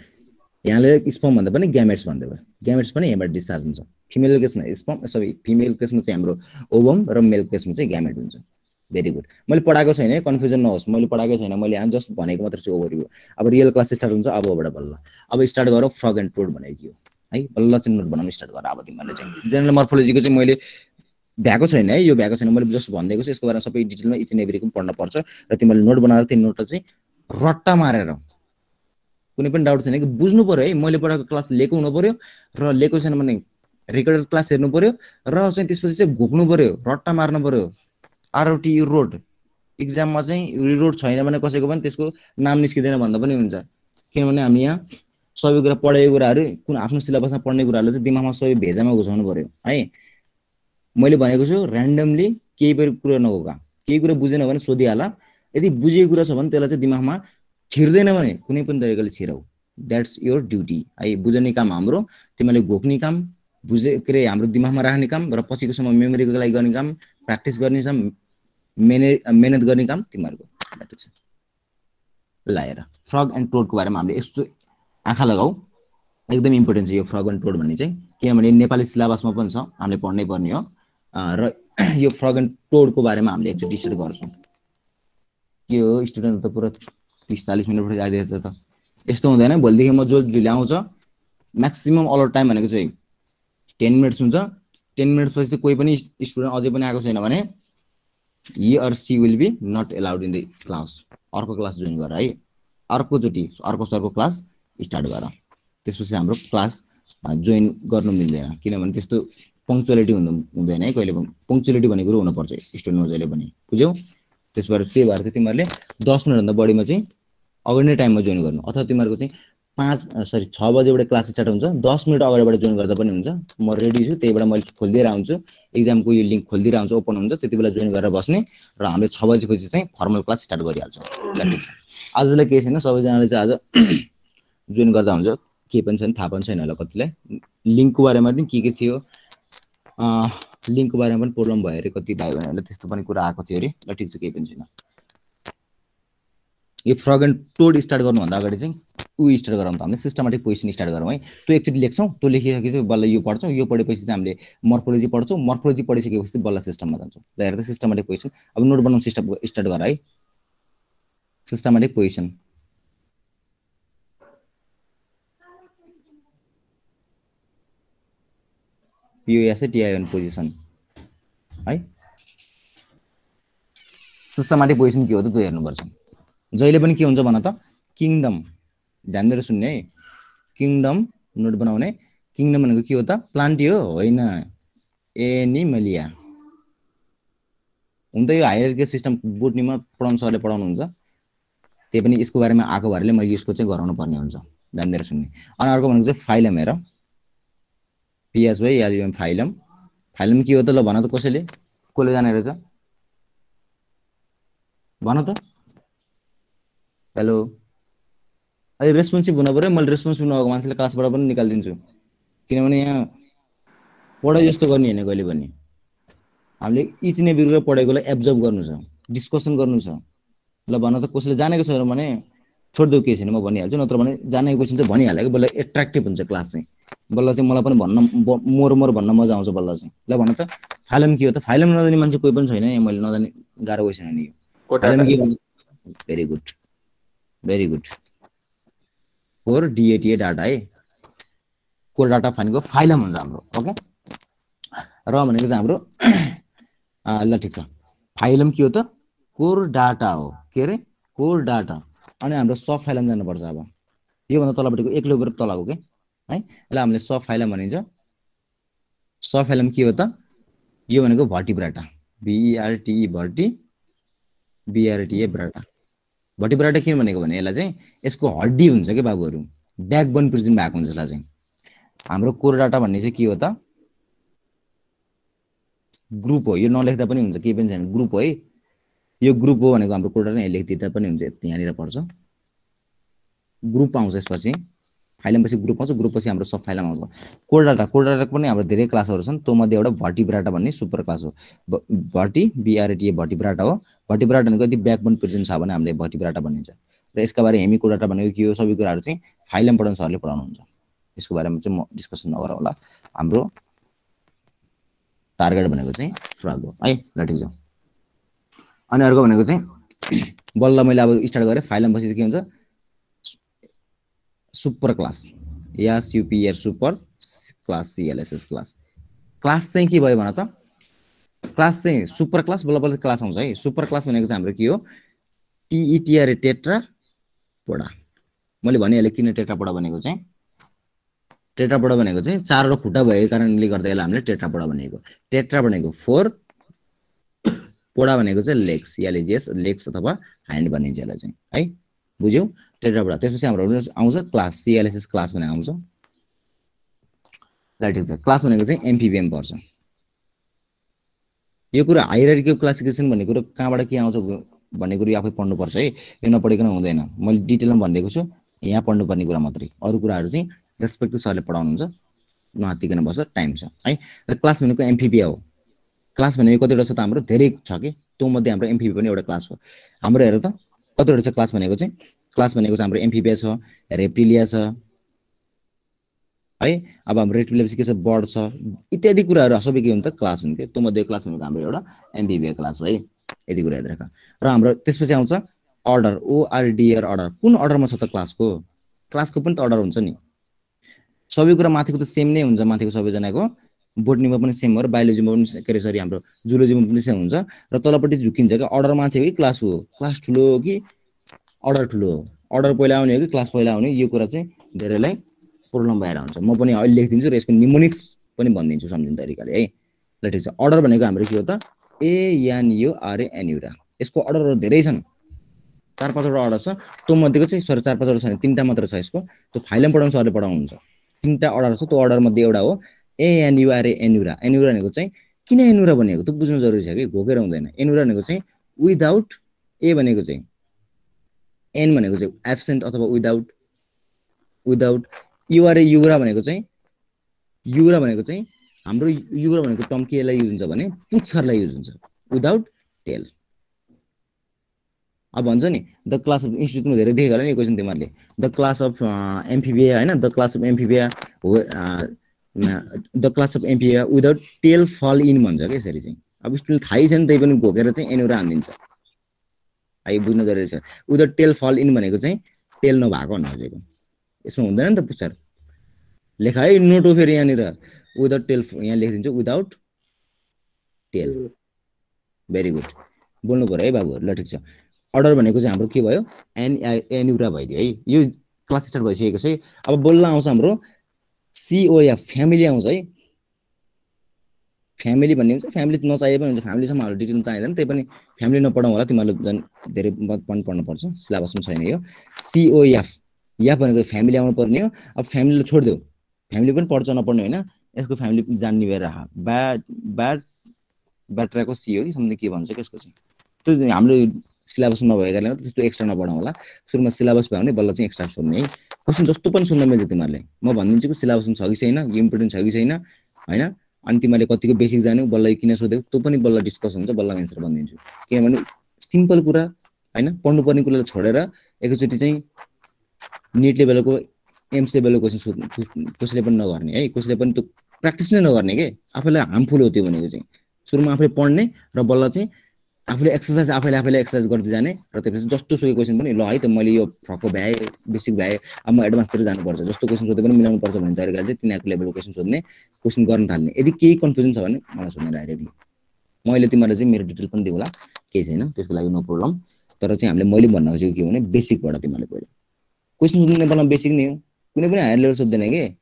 यहाँले स्पर्म भन्दा पनि ग्यामेट्स भन्दै भयो। ग्यामेट्स पनि यहाँबाट डिस्चार्ज हुन्छ। फिमेल केसमा स्पर्म, सबै फिमेल केसमा चाहिँ हाम्रो ओभम र मेल केसमा चाहिँ ग्यामेट हुन्छ। Very good. मैले पढाएको छैन है, कन्फ्युजन नहोस्, मैले पढाएको छैन, मैले यहाँ जस्ट भनेको मात्र छु ओभरभ्यू। अब रियल क्लास स्टार्ट हुन्छ अबबाट बल्ल। अब स्टार्ट गरौँ फ्रग एन्ड टोड भनेको है, बल्ल चाहिँ नोट बनाउनु स्टार्ट गर। अब तिमीहरूले चाहिँ जेनरल मर्फोलोजीको चाहिँ मैले भ्याएको छैन है, यो भ्याएको छैन, मैले जस्ट भनिदिएको छु। यसको बारेमा सबै डिटेलमा इच एन्ड एभ्रीको पढ्न पर्छ र तिमीहरूले नोट बनाएर त्यो नोटलाई चाहिँ रट्टा मारेर, कुनै पनि डाउट छैन कि बुझ्नु पर्यो है। मैले पढाएको क्लास लिएको हुनु पर्यो र लिएको छैन भने रेकर्डेड क्लास हेर्नु पर्यो र चाहिँ त्यसपछि चाहिँ घोक्नु पर्यो, रट्टा मार्नु पर्यो। आरओटी रोड इक्जाममा चाहिँ रिरोड छैन भने कसैको पनि त्यसको नाम निस्किँदैन भन्दा पनि हुन्छ। किनभने हामी यहाँ सबै कुरा पढेको कुराहरू कुन आफ्नो सिलेबसमा पढ्ने कुराहरूले चाहिँ दिमागमा सबै भेजामा घुसाउनु पर्यो है। मैले भनेको छु ऱ्यान्डमली केही पनि कुरा नगोका, केही कुरा बुझेन भने सोधिहाल। यदि बुझेको कुरा छ भने त्यसलाई चाहिँ दिमागमा छिर्दैन भने कुनै पनि तरिकाले छिराउ, द्याट्स योर ड्युटी है। बुझ्ने काम हाम्रो, तिमीले घोक्ने काम, हाम्रो दिमागमा राख्ने काम र पछिको समय मेमोरीको लागि गर्ने काम, प्र्याक्टिस गर्ने काम, मेहनत गर्ने काम तिमीहरूको। ल हेर, फ्रग एन्ड टोडको बारेमा हामीले यस्तो आँखा लगाऊ, एकदम इम्पोर्टेन्ट छ यो फ्रग एन्ड टोड भन्ने चाहिँ। किनभने नेपाली सिलेबसमा पनि छ, हामीले पढ्नै पर्ने हो। र यो फ्रग एन्ड टोडको बारेमा हामीले एकचोटि डिस्कस गर्छौँ। के हो स्टुडेन्ट त पुरा 30-40 मिनट आइदिएछ त, यस्तो हुँदैन। भोलिदेखि म जो ल्याउँछ म्याक्सिमम अलर्ट टाइम भनेको चाहिँ 10 मिनट्स हुन्छ। 10 मिनट्स पछि चाहिँ कोही पनि स्टुडेन्ट अझै पनि आएको छैन भने he or she will be not allowed in the class। अर्को क्लास जोइन गर है, अर्कोचोटि अर्को सरको क्लास स्टार्ट गर त्यसपछि हाम्रो क्लास जोइन गर्नु मिल्दैन किनभने त्यस्तो पंक्चुअलिटी हुँदैन है कहिले पनि पंक्चुअलिटी भन्ने कुरो हुनुपर्छ स्टुडेन्टमा जहिले पनि बुझ्यौ त्यसबाट त्यही भएर चाहिँ तिमीहरूले 10 मिनेट भन्दा बढीमा चाहिँ अगाडि नै टाइममा जोइन गर्नु अथवा तिमीहरूको चाहिँ 6 बजेबाट क्लास स्टार्ट हुन्छ 10 मिनेट अगाडिबाट जोइन गर्दा पनि हुन्छ म रेडी छु त्यही भएर मैले खोल्दिएर आउँछु एक्जामको यो लिंक खोल्दिएर आउँछु ओपन हुन्छ त्यतिबेला जोइन गरेर बस्ने र हामीले 6 बजेपछि चाहिँ फर्मल क्लास स्टार्ट गरिहाल्छौँ ल ठीक छ आजलाई केही छैन सबैजनाले चाहिँ आज जोइन गर्दा हुन्छ के पनि छैन थाहा पनि छैन होला कतिलाई लिंकको बारेमा पनि के थियो लिंकको बारेमा पनि प्रब्लम भयो रे कति भाइ बहिनीहरुले त्यस्तो पनि कुरा आएको थियो रे ल ठीक छ केही पनि छैन यो फ्रग एन्ड टोड स्टार्ट गर्नु भन्दा अगाडि चाहिँ उ स्टार्ट गरौँ त हामीले सिस्टमेटिक पोजिसन स्टार्ट गरौँ है त्यो एकचोटी लेख्छौं त्यो लेखिसकेपछि बल्ल यो पढ्छौं यो पढेपछि चाहिँ हामीले मोर्फोलोजी पढ्छौं मोर्फोलोजी पढिसकेपछि बल्ल सिस्टममा जान्छौं ल हेर त सिस्टमेटिक पोजिसन अब नोट बनाउन सिस्टम स्टार्ट गर है सिस्टमेटिक पोजिसन POSITION पोजिसन है सिस्टमेटिक पोजिसन के हो त त्यो हेर्नुपर्छ जहिले पनि के हुन्छ भन त किङडम ध्यान दिएर सुन्ने है किङडम नोट बनाउने किङडम भनेको के हो त प्लान्ट हो होइन एनिमलिया हुन्छ यो हायरार्की सिस्टम बोटनीमा पढाउन सरले पढाउनुहुन्छ त्यही पनि यसको बारेमा आएको भरले मैले यसको चाहिँ गराउनु पर्ने हुन्छ ध्यान दिएर सुन्ने अनि अर्को भनेको चाहिँ फाइलम हेर PSYLUM फाइलम फाइलम के हो त ल भन त कसले जाने रहेछ भन त हेलो अहिले रेस्पोन्सिभ हुन पर्यो मैले रेस्पोन्सिभ नभएको मान्छेले क्लासबाट पनि निकाल्दिन्छु किनभने यहाँ पढाइ जस्तो गर्ने हैन कहिले पनि हामीले इच एन्ड एभ्री कुरा पढेकोलाई एब्जर्भ गर्नु छ डिस्कसन गर्नु छ ल भन त कसले जानेको छ भने छोड्देऊ के छैन म भनिहाल्छु नत्र भने जानेको क्वेशन चाहिँ भनिहालेको बल्ल एट्र्याक्टिभ हुन्छ क्लास चाहिँ बल्ल चाहिँ मलाई पनि भन्न मोर भन्न मजा आउँछ बल्ल चाहिँ ल भन त फाइलम के हो त फाइलम नजाने मान्छे कोही पनि छैन मैले नजाने गाह्रो क्वेशन नि यो फाइलम के हो very good core DATA data है कोर डाटा फाइलको फाइलम हुन्छ हाम्रो ओके र भनेको चाहिँ हाम्रो ल ठीक छ फाइलम के हो त कोर डाटा हो के रे कोर डाटा अनि हाम्रो सब फाइलम जानुपर्छ अब यो भन्दा तलपट्टिको एक लेभल तलको के है ल हामीले सब फाइलम भनिन्छ सब फाइलम के हो त यो भनेको भर्टिब्राटा BRTA ब्राटा भर्टिब्राटा किन भनेको भने यसलाई चाहिँ यसको हड्डी हुन्छ के बाबुहरु ब्याकबोन प्रेजेन्ट भएको हुन्छ यसलाई चाहिँ हाम्रो कोर डाटा भन्ने चाहिँ के हो त ग्रुप हो यो नलेख्दा पनि हुन्छ के पनि छैन ग्रुप हो है यो ग्रुप हो भनेको हाम्रो कोर डाटा यहाँ लेखिदिँदा पनि हुन्छ यहाँनिर पर्छ ग्रुप आउँछ यसपछि फाइलम पछि ग्रुप आउँछ ग्रुप पछि हाम्रो सब फाइलम आउँछ कोर डाटा पनि हाम्रो धेरै क्लासहरु छन् त्यो मध्ये एउटा भर्टिब्राटा भन्ने सुपर क्लास हो BRTA भर्टिब्राटा हो भर्टिब्राटा भनेको यदि ब्याकबोन प्रेजेन्ट छ भने हामीले भर्टिब्राटा भनिन्छ र यसका बारे हेमी कोर डाटा भनेको के हो सबै कुराहरु चाहिँ फाइलम पढाउन सरले पढाउनुहुन्छ यसको बारेमा चाहिँ म डिस्कसन नगरौँ होला हाम्रो टार्गेट भनेको चाहिँ फ्रग हो है ल ठीक छ अनि अर्को भनेको चाहिँ बल्ल मैले अब स्टार्ट गरे फाइलम पछि के हुन्छ super class SUPR super class CLSS class चाहिँ के भयो भन त क्लास चाहिँ सुपर क्लास बल्ल क्लास आउँछ है सुपर क्लास भनेको चाहिँ हाम्रो के हो TETRA टेट्रापोडा मैले भनिहालेँ किन टेट्रापोडा भनेको चाहिँ चारवटा खुट्टा भएको कारणले गर्दा यसलाई हामीले टेट्रापोडा भनेको टेट्रा भनेको 4 पोडा भनेको चाहिँ लेग्स लेग्स अथवा ह्यान्ड भनिन्छ यसलाई चाहिँ है बुझ्यौ टेट्रापोडा त्यसपछि हाम्रो आउँछ क्लास CLSS क्लास भनेको आउँछ ल ठीक छ क्लास भनेको चाहिँ एम्फिबियन पर्छ यो कुरा हायरार्की क्लासिफिकेसन भन्ने कुरा कहाँबाट के आउँछ भन्ने कुरा आफै पढ्नु पर्छ है यो नपढिकन हुँदैन मैले डिटेलमा भनिदिएको छु यहाँ पढ्नु पर्ने कुरा मात्रै अरु कुराहरु चाहिँ रेस्पेक्टिभ सरले पढाउनुहुन्छ नहातिकन बस्छ टाइम छ है र क्लास भनेको एम्फिबिया हो क्लास भनेको कतिवटा छ त हाम्रो धेरै छ के त्यो मध्ये हाम्रो एम्फिबिया पनि एउटा क्लास हो हाम्रो हेर त कतिवटा छ क्लास भनेको चाहिँ हाम्रो एम्फिबिया छ रेप्टिलिया छ है अब हाम्रो रेप्टिलिया पछि के छ बर्ड छ इत्यादि कुराहरु सबै के हुन्छ त क्लास हुन्छ त्यो मध्ये क्लास भनेको हाम्रो एउटा एम्फिबिया क्लास हो है यति कुरा याद राख र हाम्रो त्यसपछि आउँछ अर्डर ORDR अर्डर कुन अर्डरमा छ त क्लासको पनि त अर्डर हुन्छ नि सबै कुरा माथिको त सेम नै हुन्छ माथिको सबैजनाको बोटनीमा पनि सेम हो र बायोलोजीमा पनि सरी हाम्रो जुलोजीमा पनि सेम हुन्छ र तलपट्टि झुकिन्छ के अर्डर माथि हो कि क्लास हो क्लास ठुलो हो कि अर्डर ठुलो हो अर्डर पहिला आउने हो कि क्लास पहिला आउने यो कुरा चाहिँ धेरैलाई प्रब्लम भएर हुन्छ। म पनि अहिले लेखिदिन्छु र यसको निमोनिक्स पनि भनिदिन्छु सम्झिने तरिकाले है। ल ठिक छ, अर्डर भनेको हाम्रो के हो त ANURA एन्युरा। यसको अर्डरहरू धेरै छन्, 4-5वटा अर्डर छ। त्यो मध्येको चाहिँ सरी 4-5वटा छैन, 3टा मात्र छ यसको। त्यो फाइलमा पढाउनु सरले पढाउनुहुन्छ। 3टा अर्डर छ, त्यो अर्डर मध्ये एउटा हो ANURA एन्युरा। एन्युरा भनेको चाहिँ किन एन्युरा भनेको त्यो बुझ्नु जरुरी छ कि घोकेर हुँदैन। एन्युरा भनेको चाहिँ विदाउट ए भनेको चाहिँ एन भनेको चाहिँ एब्सेन्ट अथवा विदाउट युरा भनेको चाहिँ हाम्रो युरा भनेको टर्म केलाई युज हुन्छ भने पुच्छरलाई युज हुन्छ विदाउट टेल। अब भन्छ नि द क्लास अफ इन्स्टिट्युटमा धेरै देखेको होला नि क्वेसन तिमीहरूले, द क्लास अफ एम्फिबिया हैन, the class of amphibia without tail fall in भन्छ के यसरी चाहिँ। अब स्टुडेन्ट थाहै छैन त्यही पनि घोकेर चाहिँ एन्युरा हान्दिन्छ। आई बुझ्नु जरुरी छ। विदाउट टेल फल इन भनेको चाहिँ टेल नभएको भन्नु खोजेको। यसमा हुँदैन नि त पुच्छर। लेखा है नोट हो फेरि यहाँनिर विदाउट टेल, यहाँ लेखिदिन्छु विदाउट टेल। भेरी गुड, बोल्नु पर्यो है बाबुहरु। ल ठिक छ, अर्डर भनेको चाहिँ हाम्रो के भयो एन्युरा भइदियो है। यो क्लास स्टार्ट भइसकेको छ है। अब बोल्न आउँछ हाम्रो COF फ्यामिली आउँछ है। फ्यामिली भन्ने हुन्छ, फ्यामिली नचाहिए पनि हुन्छ, फ्यामिलीसम्म हाम्रो डिटेल चाहिँदैन, त्यही पनि फ्यामिली नपढाउँ होला, तिमीहरूले झन् धेरै पढ्नु पर्छ, सिलेबसमा छैन यो। COF या भनेको फ्यामिली आउनु पर्ने हो। अब फ्यामिलीले छोडिदेऊ, फ्यामिली पनि पढ्छ नपढ्ने होइन, यसको फ्यामिली जान्ने भएर ब्याट्राको सी हो कि समथिङ के भन्छ त्यसको चाहिँ। त्यो हाम्रो सिलेबस नभएको कारणले त्यस्तो एक्स्ट्रा नपढाउँ होला। सुरुमा सिलेबस भयो भने बल्ल चाहिँ एक्स्ट्रा सोध्ने है। क्वेसन जस्तो पनि सोध्न मिल्छ तिमीहरूले। म भनिदिन्छु कि सिलेबस छ कि छैन, यो इम्पोर्टेन्ट छ कि छैन हैन। अनि तिमीहरूले कतिको बेसिक जान्यौ, बल्ल किन सोध्यौ त्यो पनि बल्ल डिस्कस हुन्छ, बल्ल एन्सर भनिदिन्छु। किनभने सिम्पल कुरा हैन, पढ्नुपर्ने कुरालाई छोडेर एकैचोटि चाहिँ नीट लेभलको एम्स लेभलको क्वेसन सोध्नु कसैले पनि नगर्ने है। कसैले पनि त्यो प्र्याक्टिस नै नगर्ने के, आफैलाई हार्मफुल हो त्यो भनेको चाहिँ। सुरुमा आफूले पढ्ने र बल्ल चाहिँ आफूले एक्सर्साइज आफैले एक्सर्साइज गर्दै जाने र त्यसपछि जस्तो सुकै क्वेसन पनि ल है त मैले यो फ्रकको भ्याए बेसिक भ्याए अब म एडभान्सतिर जानुपर्छ जस्तो क्वेसन सोध्दै पनि मिलाउनु पर्छ भन्ने तरिकाले चाहिँ तिनीहरूको लेभलको क्वेसन सोध्ने, क्वेसन गर्न थाल्ने। यदि केही कन्फ्युजन छ भने मलाई सोध्ने डाइरेक्टली। मैले तिमीहरूलाई चाहिँ मेरो डिटेल पनि दिउँला, केही छैन त्यसको लागि, नो प्रब्लम। तर चाहिँ मैले भन्न खोजेको के हो भने बेसिकबाट तिमीहरूले पहिला क्वेसन सोध्नु नेपालमा बेसिक नै हो, कुनै पनि हायर लेभल सोध्दैन के,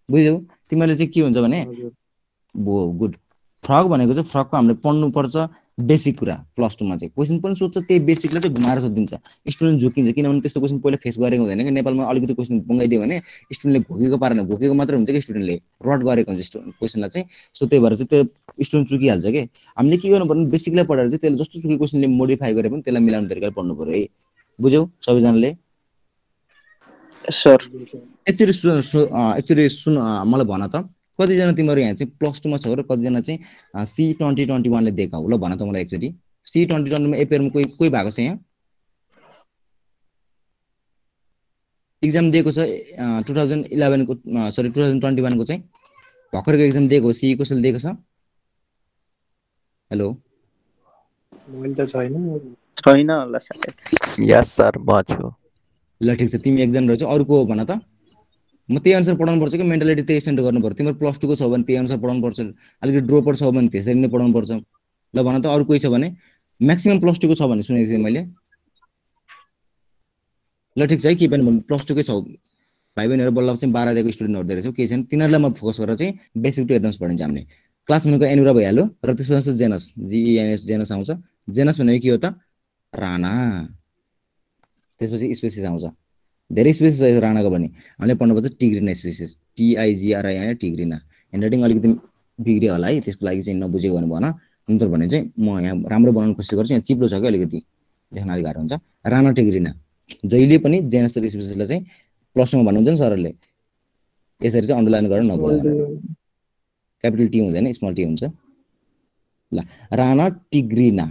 बुझ्यौ। तिमीहरूले चाहिँ के हुन्छ भने गुड फ्रक भनेको चाहिँ फ्रकको हामीले पढ्नुपर्छ बेसिक कुरा। प्लस 2 मा चाहिँ क्वेसन पनि सोध्छ त्यही बेसिकलाई चाहिँ घुमाएर सोधिदिन्छ, स्टुडेन्ट झुकिन्छ। किनभने त्यस्तो क्वेसन पहिला फेस गरेको हुँदैन कि नेपालमा। अलिकति क्वेसन बङ्गाइदियो भने स्टुडेन्टले घोकेको पाराले घोकेको मात्र हुन्छ कि स्टुडेन्टले रट गरेको हुन्छ क्वेसनलाई चाहिँ। सो त्यही भएर चाहिँ त्यो स्टुडेन्ट चुकिहाल्छ कि। हामीले के गर्नु पर्ने बेसिकलाई पढेर चाहिँ त्यसले जस्तो सुकै क्वेसनले मोडिफाई गरे पनि त्यसलाई मिलाउने तरिकाले पढ्नु पर्यो है, बुझ्यौ सबैजनाले। सर एक्चुअली सुन मलाई भन त कतिजना तिमीहरू यहाँ चाहिँ प्लस 2 मा छौ र कतिजना चाहिँ C2021 ले दिएका हो? ल भन त मलाई एक्चुअली C2020 मा एपेयरमा कोही भएको छ यहाँ एक्जाम दिएको छ 2011 को सरी 2021 को चाहिँ भर्खरको एक्जाम दिएको हो? CE कसले दिएको छ? हेलो मैले त छैन होला सायद। यस सर म छु। ल ठिक छ, तिमी एक्जाम रहेछौ। अरूको भन त, म त्यही अनुसार पढाउनु पर्छ कि मेन्टालिटी त्यही सेन्ड गर्नु पर्छ। तिम्रो प्लस 2 को छ भने त्यही अनुसार पढाउनु पर्छ, अलिकति ड्रोपर छ भने त्यसरी नै पढाउनु पर्छ। ल भन त अरू कोही छ भने, म्याक्सिमम प्लस 2 को छ भने सुनेको थिएँ मैले। ल ठिक छ है, के पनि प्लस 2 कै छौ भाइ बहिनीहरू, बल्ल चाहिँ 12 दिएको स्टुडेन्टहरू धेरै छौ, केही छैन। तिनीहरूलाई म फोकस गरेर चाहिँ बेसिक टु एडभान्स पढाइन्छ हामीले। क्लास भनेको एन्युरा भइहाल्यो र त्यसपछि जेनस GENS जेनस आउँछ। जेनस भनेको के हो त? राणा। त्यसपछि स्पेसिस आउँछ, धेरै स्पेसिस छ राणाको पनि। हामीले पढ्नुपर्छ Tigrina species, TIGRINA Tigrina. Handwriting अलिकति बिग्रियो होला है, त्यसको लागि चाहिँ नबुझेको भने भन। नत्र भने चाहिँ म यहाँ राम्रो बनाउनु कोसिस गर्छु। यहाँ चिप्लो छ कि अलिकति लेख्न अलिक गाह्रो हुन्छ। राणा टिग्रिना जहिले पनि जेनस र स्पेसिसलाई चाहिँ प्लस 2 मा भन्नुहुन्छ नि सरहरूले, यसरी चाहिँ अन्डरलाइन गरेर नबोल्नु। क्यापिटल टी हुँदैन, स्मल टी हुन्छ। ल राणा टिग्रिना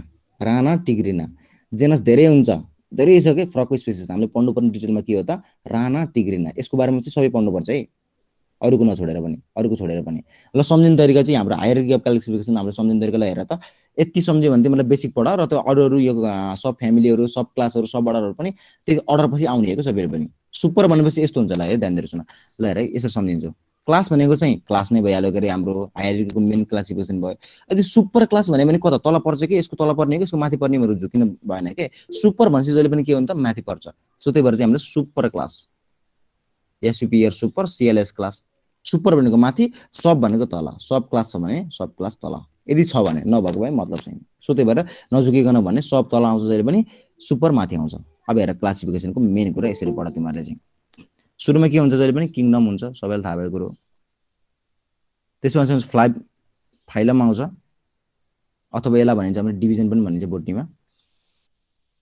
जेनस धेरै हुन्छ, धेरै छ के फ्रकको स्पेसिस। हामीले पढ्नुपर्ने डिटेलमा के हो त? राणा टिग्रिना। यसको बारेमा चाहिँ सबै पढ्नुपर्छ है, अरूको नछोडेर पनि, अरूको छोडेर पनि। ल सम्झिने तरिका चाहिँ हाम्रो हायरार्की अफ क्लासिफिकेसन हाम्रो सम्झिने तरिकालाई हेर त। यति सम्झ्यो भने तिमीलाई बेसिक पढ र त्यो अरू यो सब फ्यामिलीहरू, सब क्लासहरू, सब अर्डरहरू पनि त्यही अर्डर पछि आउने हो कि सबैले पनि। सुपर भनेपछि यस्तो हुन्छ ल है, ध्यान दिएर सुन। ल हेर है, यसरी सम्झिन्छु। क्लास भनेको चाहिँ क्लास नै भइहाल्यो गरे हाम्रो हायरार्कीको मेन क्लासिफिकेसन भयो। यदि सुपर क्लास भन्यो भने कता तल पर्छ कि यसको तल पर्ने कि यसको माथि पर्नेहरू झुकिन भएन के। सुपर भनेपछि जहिले पनि के हो नि त माथि पर्छ। सो त्यही भएर चाहिँ हाम्रो super class S U P R super C L S class. Super भनेको माथि, सब भनेको तल। सब क्लास छ भने सब क्लास तल, यदि छ भने, नभएको भए मतलब छैन। सो त्यही भएर नझुकिकन भने सब तल आउँछ जहिले पनि, सुपर माथि आउँछ। अब हेर क्लासिफिकेसनको मेन कुरा यसरी पढ तिमीहरूले चाहिँ। सुरुमा के हुन्छ जहिले पनि किङडम हुन्छ, सबैलाई थाहा भएको कुरो। त्यसपछि फाइलम आउँछ, अथवा यसलाई भनिन्छ हामीले डिभिजन पनि भनिन्छ बोटनीमा।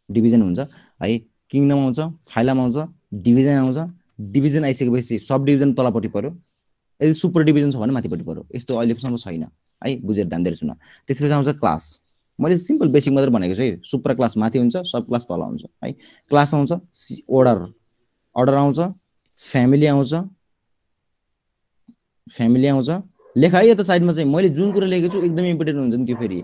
डिभिजन हुन्छ है, किङडम आउँछ, फाइलम आउँछ, डिभिजन आउँछ। डिभिजन आइसकेपछि सब डिभिजन तलपट्टि पर्यो, यदि सुपर डिभिजन छ भने माथिपट्टि पर्यो। यस्तो अहिलेसम्म छैन है, बुझेर ध्यान दिएर सुन। त्यसपछि आउँछ क्लास। मैले सिम्पल बेसिक मात्र भनेको छु है। सुपर क्लास माथि हुन्छ, सब क्लास तल हुन्छ है। क्लास आउँछ, अर्डर आउँछ, फ्यामिली आउँछ, लेखा है यता साइडमा चाहिँ। मैले जुन कुरा लेखेको छु एकदमै इम्पोर्टेन्ट हुन्छ नि त्यो, फेरि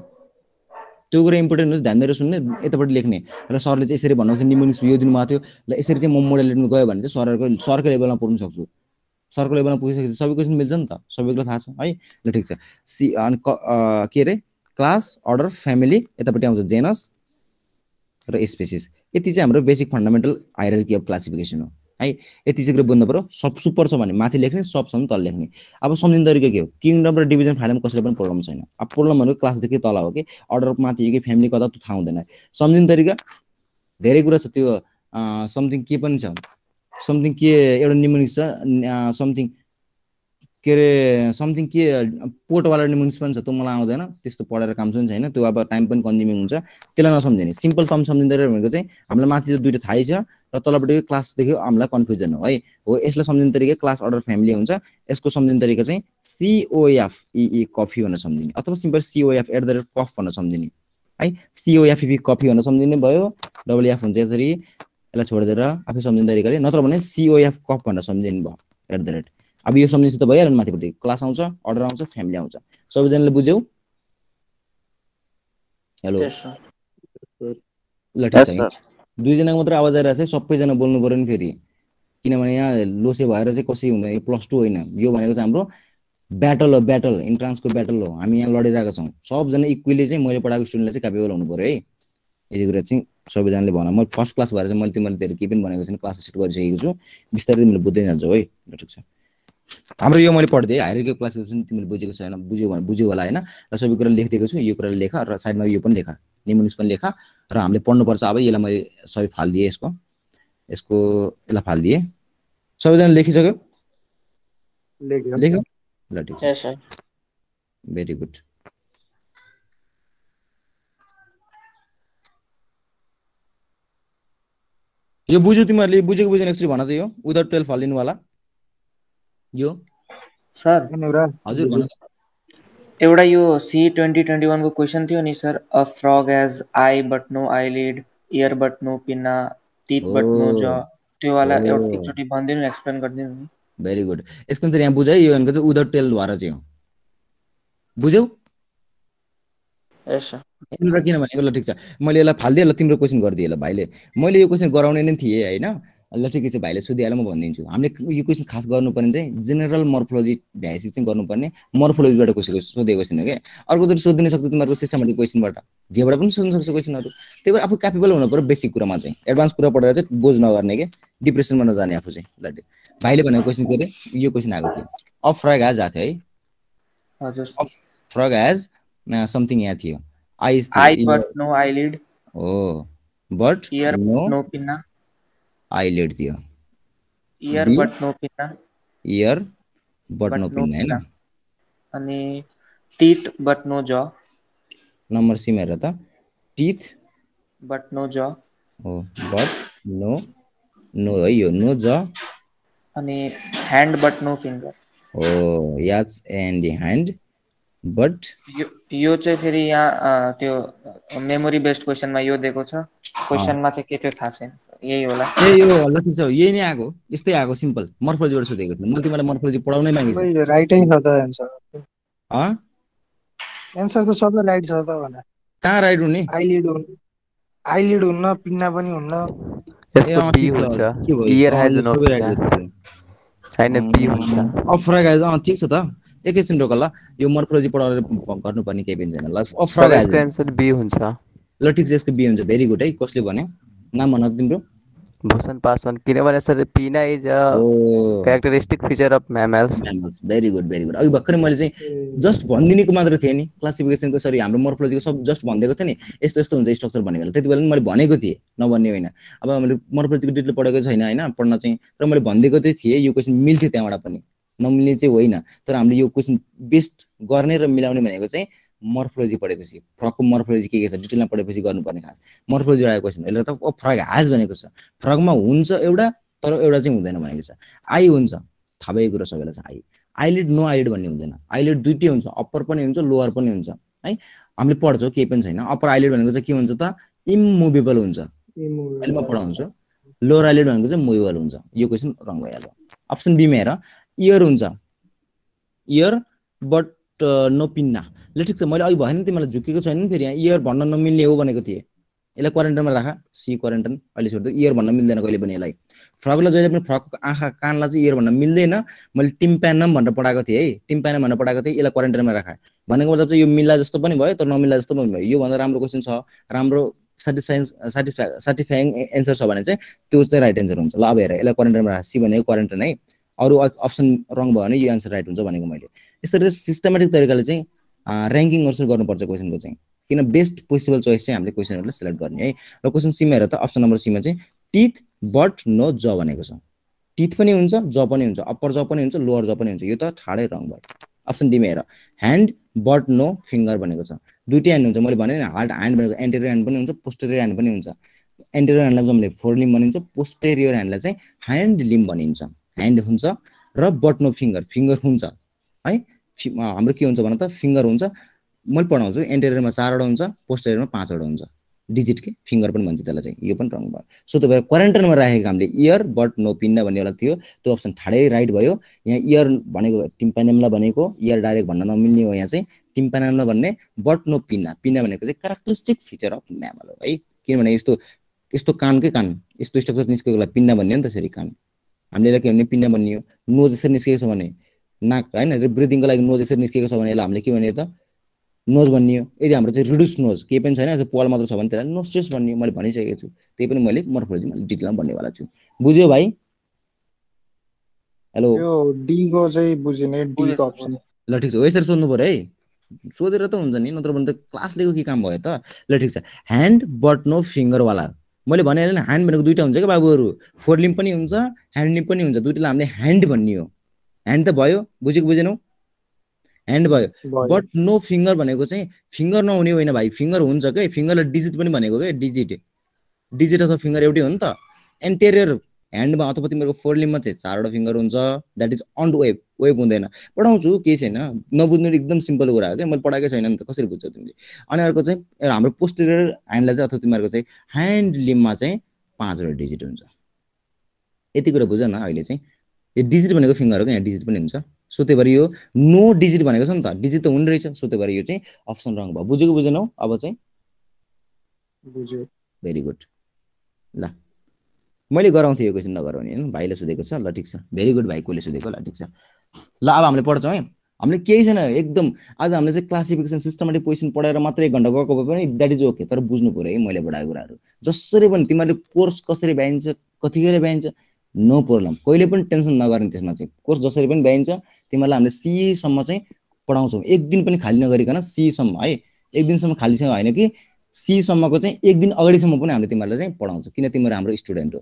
त्यो कुरा इम्पोर्टेन्ट हुन्छ, ध्यान दिएर सुन्ने, यतापट्टि लेख्ने। र सरले चाहिँ यसरी भन्नु थियो, निमोनिक्स यो दिनुभएको थियो ल, यसरी चाहिँ म मोडल लेख्नु गयो भने चाहिँ सरको लेभलमा पुग्न सक्छु। सरको लेभलमा पुगिसकेपछि सबै क्वेसन मिल्छ नि त, सबैलाई थाहा छ है। ल ठिक छ। अनि के अरे क्लास, अर्डर, फ्यामिली, यतापट्टि आउँछ जेनस र स्पेसिस। यति चाहिँ हाम्रो basic fundamental hierarchy of classification हो है। यति चाहिँ बुझ्नु पर्यो। सब सुपर छ भने माथि लेख्ने, सब छ भने तल लेख्ने। अब सम्झिने तरिका के हो, किङडम र डिभिजन फाइलम कसैले पनि प्रब्लम छैन। अब प्रब्लम भनेको क्लासदेखि तल हो कि अर्डर माथि हो कि फ्यामिली कता त्यो थाहा हुँदैन। सम्झिने तरिका धेरै कुरा छ, त्यो समथिङ के पनि छ, समथिङ के एउटा निमोनिक्स छ, समथिङ के अरे समथिङ के पोर्टवाला निमोनिक्स पनि छ, त्यो मलाई आउँदैन, त्यस्तो पढेर काम पनि छैन त्यो। अब टाइम पनि कन्ज्युमिङ हुन्छ, त्यसलाई नसम्झिने। सिम्पल टर्म सम्झिँदै भनेको चाहिँ हामीलाई माथि चाहिँ दुईटा थाहै छ र तलपट्टि क्लासदेखि हामीलाई कन्फ्युजन हो है। हो यसलाई सम्झिने तरिका क्लास, अर्डर, फ्यामिली हुन्छ। यसको सम्झिने तरिका चाहिँ COFEE कफी भनेर सम्झिने, अथवा सिम्पल COF @ कफ भनेर सम्झिने है। COFEE कफी भनेर सम्झिने भयो, WF हुन्छ यसरी, यसलाई छोडिदिएर आफै सम्झिने तरिकाले। नत्र भने COF कफ भनेर सम्झिने भयो @ अब यो सम्झिन्छ त भइहाल्यो नि। माथिपट्टि क्लास आउँछ, अर्डर आउँछ, फ्यामिली आउँछ। सबैजनाले बुझ्यौ? हेलो ल ठिक छ। दुईजनाको मात्र आवाज आइरहेको छ, सबैजना बोल्नु पर्यो नि फेरि, किनभने यहाँ लोसे भएर चाहिँ कसै हुँदैन। यो +2 होइन, यो भनेको चाहिँ हाम्रो ब्याटल हो, ब्याटल इन्ट्रान्सको ब्याटल हो। हामी यहाँ लडिरहेका छौँ सबजना इक्वली चाहिँ। मैले पढाएको स्टुडेन्टलाई चाहिँ क्यापेबल हुनु पर्यो है। यति कुरा चाहिँ सबैजनाले भन। म फर्स्ट क्लास भएर चाहिँ मैले तिमीलाई धेरै केही पनि भनेको छैन, क्लास स्टार्ट गरिसकेको छु। बिस्तारै तिमीले बुझ्दै जान्छौ है। ल ठिक छ। हाम्रो यो मैले पढ्दै हायरार्की क्लासिफिकेसन तिमीले बुझेको छैन, बुझ्यो होला होइन। र सबै कुरा लेखिदिएको छु, यो कुरा लेख र साइडमा यो पनि लेख, निमोनिक्स पनि लेख। र हामीले पढ्नुपर्छ। अब यसलाई मैले सबै फालिदिएँ, यसको यसलाई फालिदिएँ। सबैजना लेखिसक्यो? लेख्यो? ल ठिक छ, भेरी गुड। यो बुझ्यौ तिमीहरूले? बुझेको बुझेन एकचोटि भन त। यो विदाउट 12 फालिदिनु वाला यो सर हजुर भन। एउटा यो C2021 को क्वेशन थियो नि sir, a frog has eye but no eyelid, ear but no pinna, teeth but no jaw, त्यो वाला एकचोटि भनिदिनु, एक्सप्लेन गरिदिनु नि। Very good. यसको चाहिँ यहाँ बुझ है, यो भनेको चाहिँ विदाउट 12 भएर चाहिँ हो। बुझ्यौ? यस सर। किन भनेको? ल ठिक छ, मैले यसलाई फालिदिएँ। ल तिम्रो क्वेसन गरिदिएँ। ल भाइले, मैले यो क्वेसन गराउने नै थिएँ होइन। ल ठिकै छ, भाइले सोधिहाल्यो, म भनिदिन्छु। हामीले यो क्वेसन खास गर्नुपर्ने चाहिँ जेनरल मोर्फोलोजी भ्याएपछि चाहिँ गर्नुपर्ने मोर्फोलोजीबाट सोधेको क्वेसन हो क्या। अर्को त सोधिदिन सक्छ तिमीहरूको सिस्टमेटिक क्वेसनबाट, जेबाट पनि सोध्न सक्छ क्वेसनहरू। त्यही भएर आफू क्यापेबल हुनु पर्यो बेसिक कुरामा चाहिँ। एडभान्स कुरा पढेर चाहिँ बोझ नगर्ने के, डिप्रेसनमा नजाने आफू चाहिँ। ल भाइले भनेको क्वेसन के अरे, यो क्वेसन आएको थियो। अ फ्रग हैज आएको थियो है। हजुर। अ फ्रग हैज समथिङ यहाँ थियो, आई बट नो आईलिड, हो, but ear no pinna, eyelid थियो, ear but no pinna, ear but no pinna हैन, अनि teeth but no jaw. Number C हेर त, टीथ बट नो जॉ हो, but no है यो, नो जॉ, अनि ह्यान्ड बट नो फिंगर हो, याच एन्ड ह्यान्ड बट यो चाहिँ फेरि यहाँ त्यो मेमोरी बेस्ड क्वेसनमा यो दिएको छ, क्वेसनमा चाहिँ के थियो थाहा छैन, यही होला। ए यो ल ठिक छ, यही नै आएको, यस्तै आएको, सिम्पल मोर्फोलोजीबाट सोधेको छ। मैले तिमीलाई मोर्फोलोजी पढाउनै मागेको छु। राइटै छ त एन्सर। एन्सर त सबै राइट छ त भने। कहाँ राइट हुने? आइलिड हुन्न, पिन्ना पनि हुन्न। यसको बी हुन्छ, इयर हैज नो पिना, हैन बी हुन्छ अफ्रागाइज ठिक छ त एकैछिन रोक ल यो मोर्फोलोजी पढाएर गर्नुपर्ने केही पनि छैन ल सर अफ्रागाइज यसको एन्सर बी हुन्छ ल ठिक छ यसको बी हुन्छ भेरी गुड है कसले भन्यो नाम भन त तिम्रो भूषण पासवान किनभने sir pinna is a oh characteristic feature of mammals mammals very good अघि भर्खरै मैले चाहिँ जस्ट भनिदिनेको मात्र थिएँ नि क्लासिफिकेसनको सरी हाम्रो मोर्फोलोजीको सब जस्ट भनिदिएको थिएँ नि यस्तो यस्तो हुन्छ स्ट्रक्चर भनेको त्यति बेला मैले भनेको थिएँ नभन्ने होइन अब मैले मोर्फोलोजीको डिटेल पढेको छैन होइन पढ्न चाहिँ तर मैले भनिदिएको चाहिँ थिएँ यो क्वेसन मिल्थ्यो त्यहाँबाट पनि नमिल्ने चाहिँ होइन तर हामीले यो क्वेसन बेस्ट गर्ने र मिलाउने भनेको चाहिँ मोर्फोलोजी पढेपछि फ्रगको मोर्फोलोजी के छ डिटेलमा पढेपछि गर्नुपर्ने खास मोर्फोलोजी एउटा क्वेसन यसले त फ्रग ह्याज भनेको छ फ्रगमा हुन्छ एउटा तर एउटा चाहिँ हुँदैन भनेको छ आई हुन्छ थाहा भएको कुरो सबैलाई छ आइलिड नो आइलिड भन्ने हुँदैन आइलिड दुईटै हुन्छ अप्पर पनि हुन्छ लोअर पनि हुन्छ है हामीले पढ्छौँ केही पनि छैन अप्पर आइलिड भनेको चाहिँ के हुन्छ त इममुभेबल हुन्छ अहिले म पढाउँछु लोअर आइलिड भनेको चाहिँ मुभेबल हुन्छ यो क्वेसन रङ भइहाल्यो अप्सन बीमा हेर इयर हुन्छ इयर बट नो पिन्ना ल ठिक छ मैले अघि भएन तिमीलाई झुकेको छैन नि फेरि यहाँ इयर भन्न नमिल्ने हो भनेको थिएँ यसलाई क्वारेन्टाइनमा राख सी क्वारेन्टाइन अहिले छोड्दै इयर भन्न मिल्दैन कहिले पनि यसलाई फ्रगलाई जहिले पनि फ्रगको आँखा कानलाई चाहिँ इयर भन्न मिल्दैन मैले टिम्प्यानम भनेर पढाएको थिएँ है टिम्प्यानम भनेर पढाएको थिएँ यसलाई क्वारेन्टाइनमा राख भनेको मतलब चाहिँ यो मिल्ला जस्तो पनि भयो तर नमिल्ला जस्तो पनि भयो योभन्दा राम्रो क्वेसन छ राम्रो साटिस्फाइङ एन्सर छ भने चाहिँ त्यो चाहिँ राइट एन्सर हुन्छ ल अब हेर यसलाई क्वारेन्टाइनमा राख सी भनेको क्वारेन्टाइन है अरू अप्सन रङ भयो भने यो एन्सर राइट हुन्छ भनेको मैले यसरी चाहिँ सिस्टमेटिक तरिकाले चाहिँ ऱ्याङ्किङ गर्नुपर्छ क्वेसनको चाहिँ किन बेस्ट पोसिबल चोइस चाहिँ हामीले क्वेसनहरूलाई सिलेक्ट गर्ने है र क्वेसन सीमा हेर त अप्सन नम्बर सीमा चाहिँ टिथ बट नो ज भनेको छ टिथ पनि हुन्छ ज पनि हुन्छ अप्पर ज पनि हुन्छ लोअर ज पनि हुन्छ यो त ठाडै रङ भयो अप्सन डीमा हेर ह्यान्ड बट नो फिङ्गर भनेको छ दुईटै ह्यान्ड हुन्छ मैले भने नि ह्यान्ड भनेको एन्टेरियर ह्यान्ड पनि हुन्छ पोस्टेरियर ह्यान्ड पनि हुन्छ एन्टेरियर ह्यान्डलाई चाहिँ हामीले फोर लिम्ब भनिन्छ पोस्टेरियर ह्यान्डलाई चाहिँ ह्यान्ड लिम्ब भनिन्छ ह्यान्ड हुन्छ र बट नो फिङ्गर हुन्छ है हाम्रो के हुन्छ भन त फिङ्गर हुन्छ मैले पढाउँछु एन्टेरियरमा 4 वटा हुन्छ पोस्टेरियरमा 5 वटा हुन्छ डिजिट के फिङ्गर पनि भन्छ त्यसलाई चाहिँ यो पनि रङ भयो सो त्यो भएर क्वारेन्टाइनमा राखेको हामीले इयर बट नो पिन्ना भन्नेवाला थियो त्यो अप्सन ठाडै राइट भयो यहाँ इयर भनेको टिम्पानेमलाई भनेको इयर डाइरेक्ट भन्न नमिल्ने हो यहाँ चाहिँ टिम्पानेमलाई भन्ने बट नो पिन्ना भनेको चाहिँ क्यारेक्टरिस्टिक फिचर अफ म्यामल हो है किनभने यस्तो कानकै कान यस्तो स्ट्रक्चर निस्केकोलाई पिन्ना भन्ने हो नि त्यसरी कान हामीले यसलाई के भन्ने पिन्ना भन्ने हो नोज यसरी निस्केको छ भने नाक होइन ब्रिदिङको लागि नोज यसरी निस्केको छ भने यसलाई हामीले के भन्ने त नोज भन्ने हो यदि हाम्रो चाहिँ रिड्युस नोज केही पनि छैन पाल मात्र छ भने त्यसलाई नोस्ट्रेस भन्ने मैले भनिसकेको छु त्यही पनि मैले मोर्फोलोजीमा डिटेलमा भन्नेवाला छु बुझ्यो भाइ हेलो यो डी को चाहिँ बुझिने डी को अप्सन ल ठिक छ यसरी सोध्नु पर्यो है सोधेर त हुन्छ नि नत्र भने त क्लास लिएको के काम भयो त ल ठिक छ ह्यान्ड बट नो फिङ्गर वाला मैले भने होइन ह्यान्ड भनेको दुईटा हुन्छ क्या बाबुहरू फोर लिम्ब पनि हुन्छ ह्यान्ड लिम्ब पनि हुन्छ दुईटालाई हामीले ह्यान्ड भन्ने हो ह्यान्ड त भयो बुझेनौ ह्यान्ड भयो बट नो फिङ्गर भनेको चाहिँ फिङ्गर नहुने होइन भाइ फिङ्गर हुन्छ के फिङ्गरलाई डिजिट पनि भनेको के डिजिट अथवा फिङ्गर एउटै हो नि त एन्टेरियर ह्यान्डमा अथवा तिमीहरूको फोर लिम्बमा चाहिँ 4 वटा फिङ्गर हुन्छ द्याट इज अन वेब हुँदैन पढाउँछु केही छैन नबुझ्नु एकदम सिम्पल कुरा हो क्या मैले पढाएकै छैन नि त कसरी बुझ्छौ तिमीले अनि अर्को चाहिँ हाम्रो पोस्टेरियर ह्यान्डलाई चाहिँ अथवा तिमीहरूको चाहिँ ह्यान्ड लिम्बमा चाहिँ 5 वटा डिजिट हुन्छ यति कुरा बुझ न अहिले चाहिँ यो डिजिट भनेको फिङ्गर हो क्या यहाँ डिजिट पनि हुन्छ सो त्यही भएर यो नो डिजिट भनेको छ नि त डिजिट त हुने रहेछ सो त्यही भएर यो चाहिँ अप्सन रङ भयो बुझेको बुझेनौ अब चाहिँ बुझ्यो भेरी गुड ल मैले गराउँथेँ यो क्वेसन नगराउने होइन भाइले सोधेको छ ल ठिक छ भेरी गुड भाइ कोले सोधेको ल ठिक छ ल अब हामीले पढ्छौँ है हामीले केही छैन एकदम आज हामीले चाहिँ क्लासिफिकेसन सिस्टमेटिक पोजिसन पढाएर मात्र 1 घण्टा गएको भए पनि द्याट इज ओके तर बुझ्नु पऱ्यो है मैले पढाएको कुराहरू जसरी पनि तिमीहरूले कोर्स कसरी भ्याइन्छ कतिखेर भ्याइन्छ नो प्रब्लम कहिले पनि टेन्सन नगर्ने त्यसमा चाहिँ कोर्स जसरी पनि भ्याइन्छ तिमीहरूलाई हामीले सी सम्म चाहिँ पढाउँछौँ एक दिन पनि खाली नगरिकन सी सम्म है एक दिनसम्म खाली चाहिँ होइन कि सी सम्मको चाहिँ एक दिन अगाडिसम्म पनि हामीले तिमीहरूलाई चाहिँ पढाउँछौँ किन तिमीहरू हाम्रो स्टुडेन्ट हो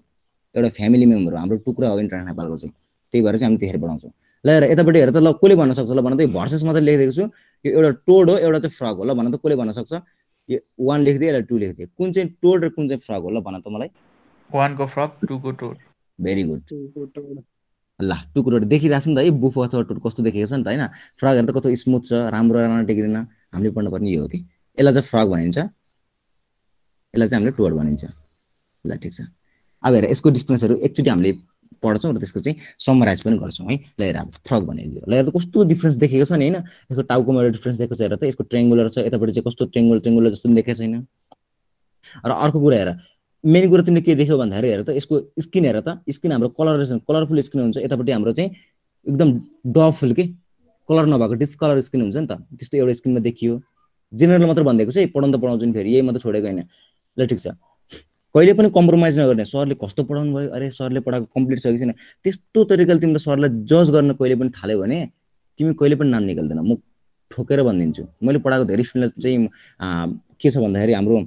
एउटा फ्यामिली मेम्बर हो हाम्रो टुक्रा हो इन्टरनेट नेपालको चाहिँ त्यही भएर चाहिँ हामी त्यही पढाउँछौँ ल हेर यतापट्टि हेर त ल कसले भन्न सक्छ ल भन त भर्सेस मात्रै लेखिदिएको छु यो एउटा टोड हो एउटा चाहिँ फ्रग हो ल भन त कसले भन्न सक्छ यो 1 लेखिदिए यसलाई 2 लेखिदिए कुन चाहिँ टोड र कुन चाहिँ फ्रग हो ल भन त मलाई 1 को फ्रग 2 को टोड भेरी गुड ल टुक्रोहरू देखिरहेको छ नि त है बुफ अथवा टोड कस्तो देखेको छ नि त होइन फ्रगहरू त कस्तो स्मुथ छ राम्रो राम्रो टेक्दैन हामीले पढ्नुपर्ने यो हो कि यसलाई चाहिँ फ्रग भनिन्छ यसलाई चाहिँ हामीले टोड भनिन्छ ल ठिक छ अब हेर यसको डिफ्रेन्सहरू एकचोटि हामीले पढ्छौँ र त्यसको चाहिँ समराइज पनि गर्छौँ है ल हेर अब फ्रग भनेको ल हेर त कस्तो डिफ्रेन्स देखेको छ नि होइन यसको टाउकोमा एउटा डिफ्रेन्स देखेको छ हेर त यसको ट्रेङ्गुलर छ यतापट्टि चाहिँ कस्तो ट्रेङ्गुलर जस्तो देखेको छैन र अर्को कुरा हेर मेन कुरा तिमीले के देख्यौ भन्दाखेरि हेर त यसको स्किन हेर त स्किन हाम्रो कलरफुल स्किन हुन्छ यतापट्टि हाम्रो चाहिँ एकदम डफुल के कलर नभएको डिस्कलर स्किन हुन्छ नि त त्यस्तो एउटा स्किनमा देखियो जेनरल मात्र भन्दिएको छ पढाउन त पढाउँछु नि फेरि यही मात्र छोडेको हैन ल ठीक छ कहिले पनि कम्प्रोमाइज नगर्ने सरले कस्तो पढाउनु भयो अरे सरले पढाएको कम्प्लिट छ कि छैन त्यस्तो तरिकाले तिमीले सरलाई जज गर्न कहिले पनि थाल्यौ भने तिमी कहिले पनि नाम निकाल्दैन म ठोकेर भनिदिन्छु मैले पढाएको धेरै स्टुडेन्टले चाहिँ के छ भन्दाखेरि हाम्रो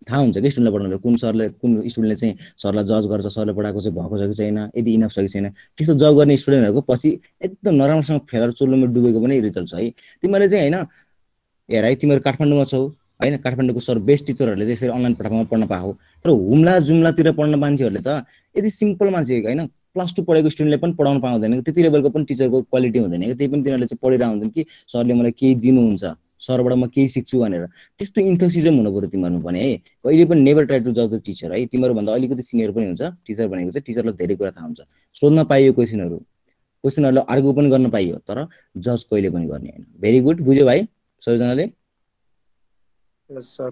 थाहा हुन्छ कि स्टुडेन्टले पढाउनु कुन स्टुडेन्टले चाहिँ सरलाई जज गर्छ सरले पढाएको चाहिँ भएको छ कि छैन यदि इनफ छ कि छैन त्यस्तो जज गर्ने स्टुडेन्टहरुको पछि एकदम नराम्रोसँग फेलर चुल्लोमा डुबेको पनि रिजल्ट छ है तिमीले चाहिँ हैन हेर है तिमीहरु काठमाडौँमा छौ हैन काठमाडौँको सर बेस्ट टिचरहरुले चाहिँ यसरी अनलाइन प्लेटफर्ममा पढ्न पाएको तर हुम्ला जुम्लातिर पढ्न मान्छेहरुले त यदि सिम्पल मान्छे हैन क्लास 2 पढेको स्टुडेन्टले पनि पढाउन पाउँदैन त्यति लेभलको पनि टिचरको क्वालिटी हुँदैन कि त्यही पनि तिनीहरुले चाहिँ पढिरा हुन्छन् कि सरले मलाई केही दिनुहुन्छ सरबाट म केही सिक्छु भनेर त्यस्तो इन्थुसिजम हुनु पर्यो तिमीहरुमा पनि है कहिले पनि नेभर ट्राई टु जज द टिचर है तिमीहरु भन्दा अलिकति सिनियर पनि हुन्छ टिचर भनेको चाहिँ टिचरलाई धेरै कुरा थाहा हुन्छ सोध्न पाइयो क्वेशनहरुले आर्ग्यु पनि गर्न पाइयो तर जज कहिले पनि गर्ने हैन भेरी गुड बुझ्यो भाइ सबैजनाले यस सर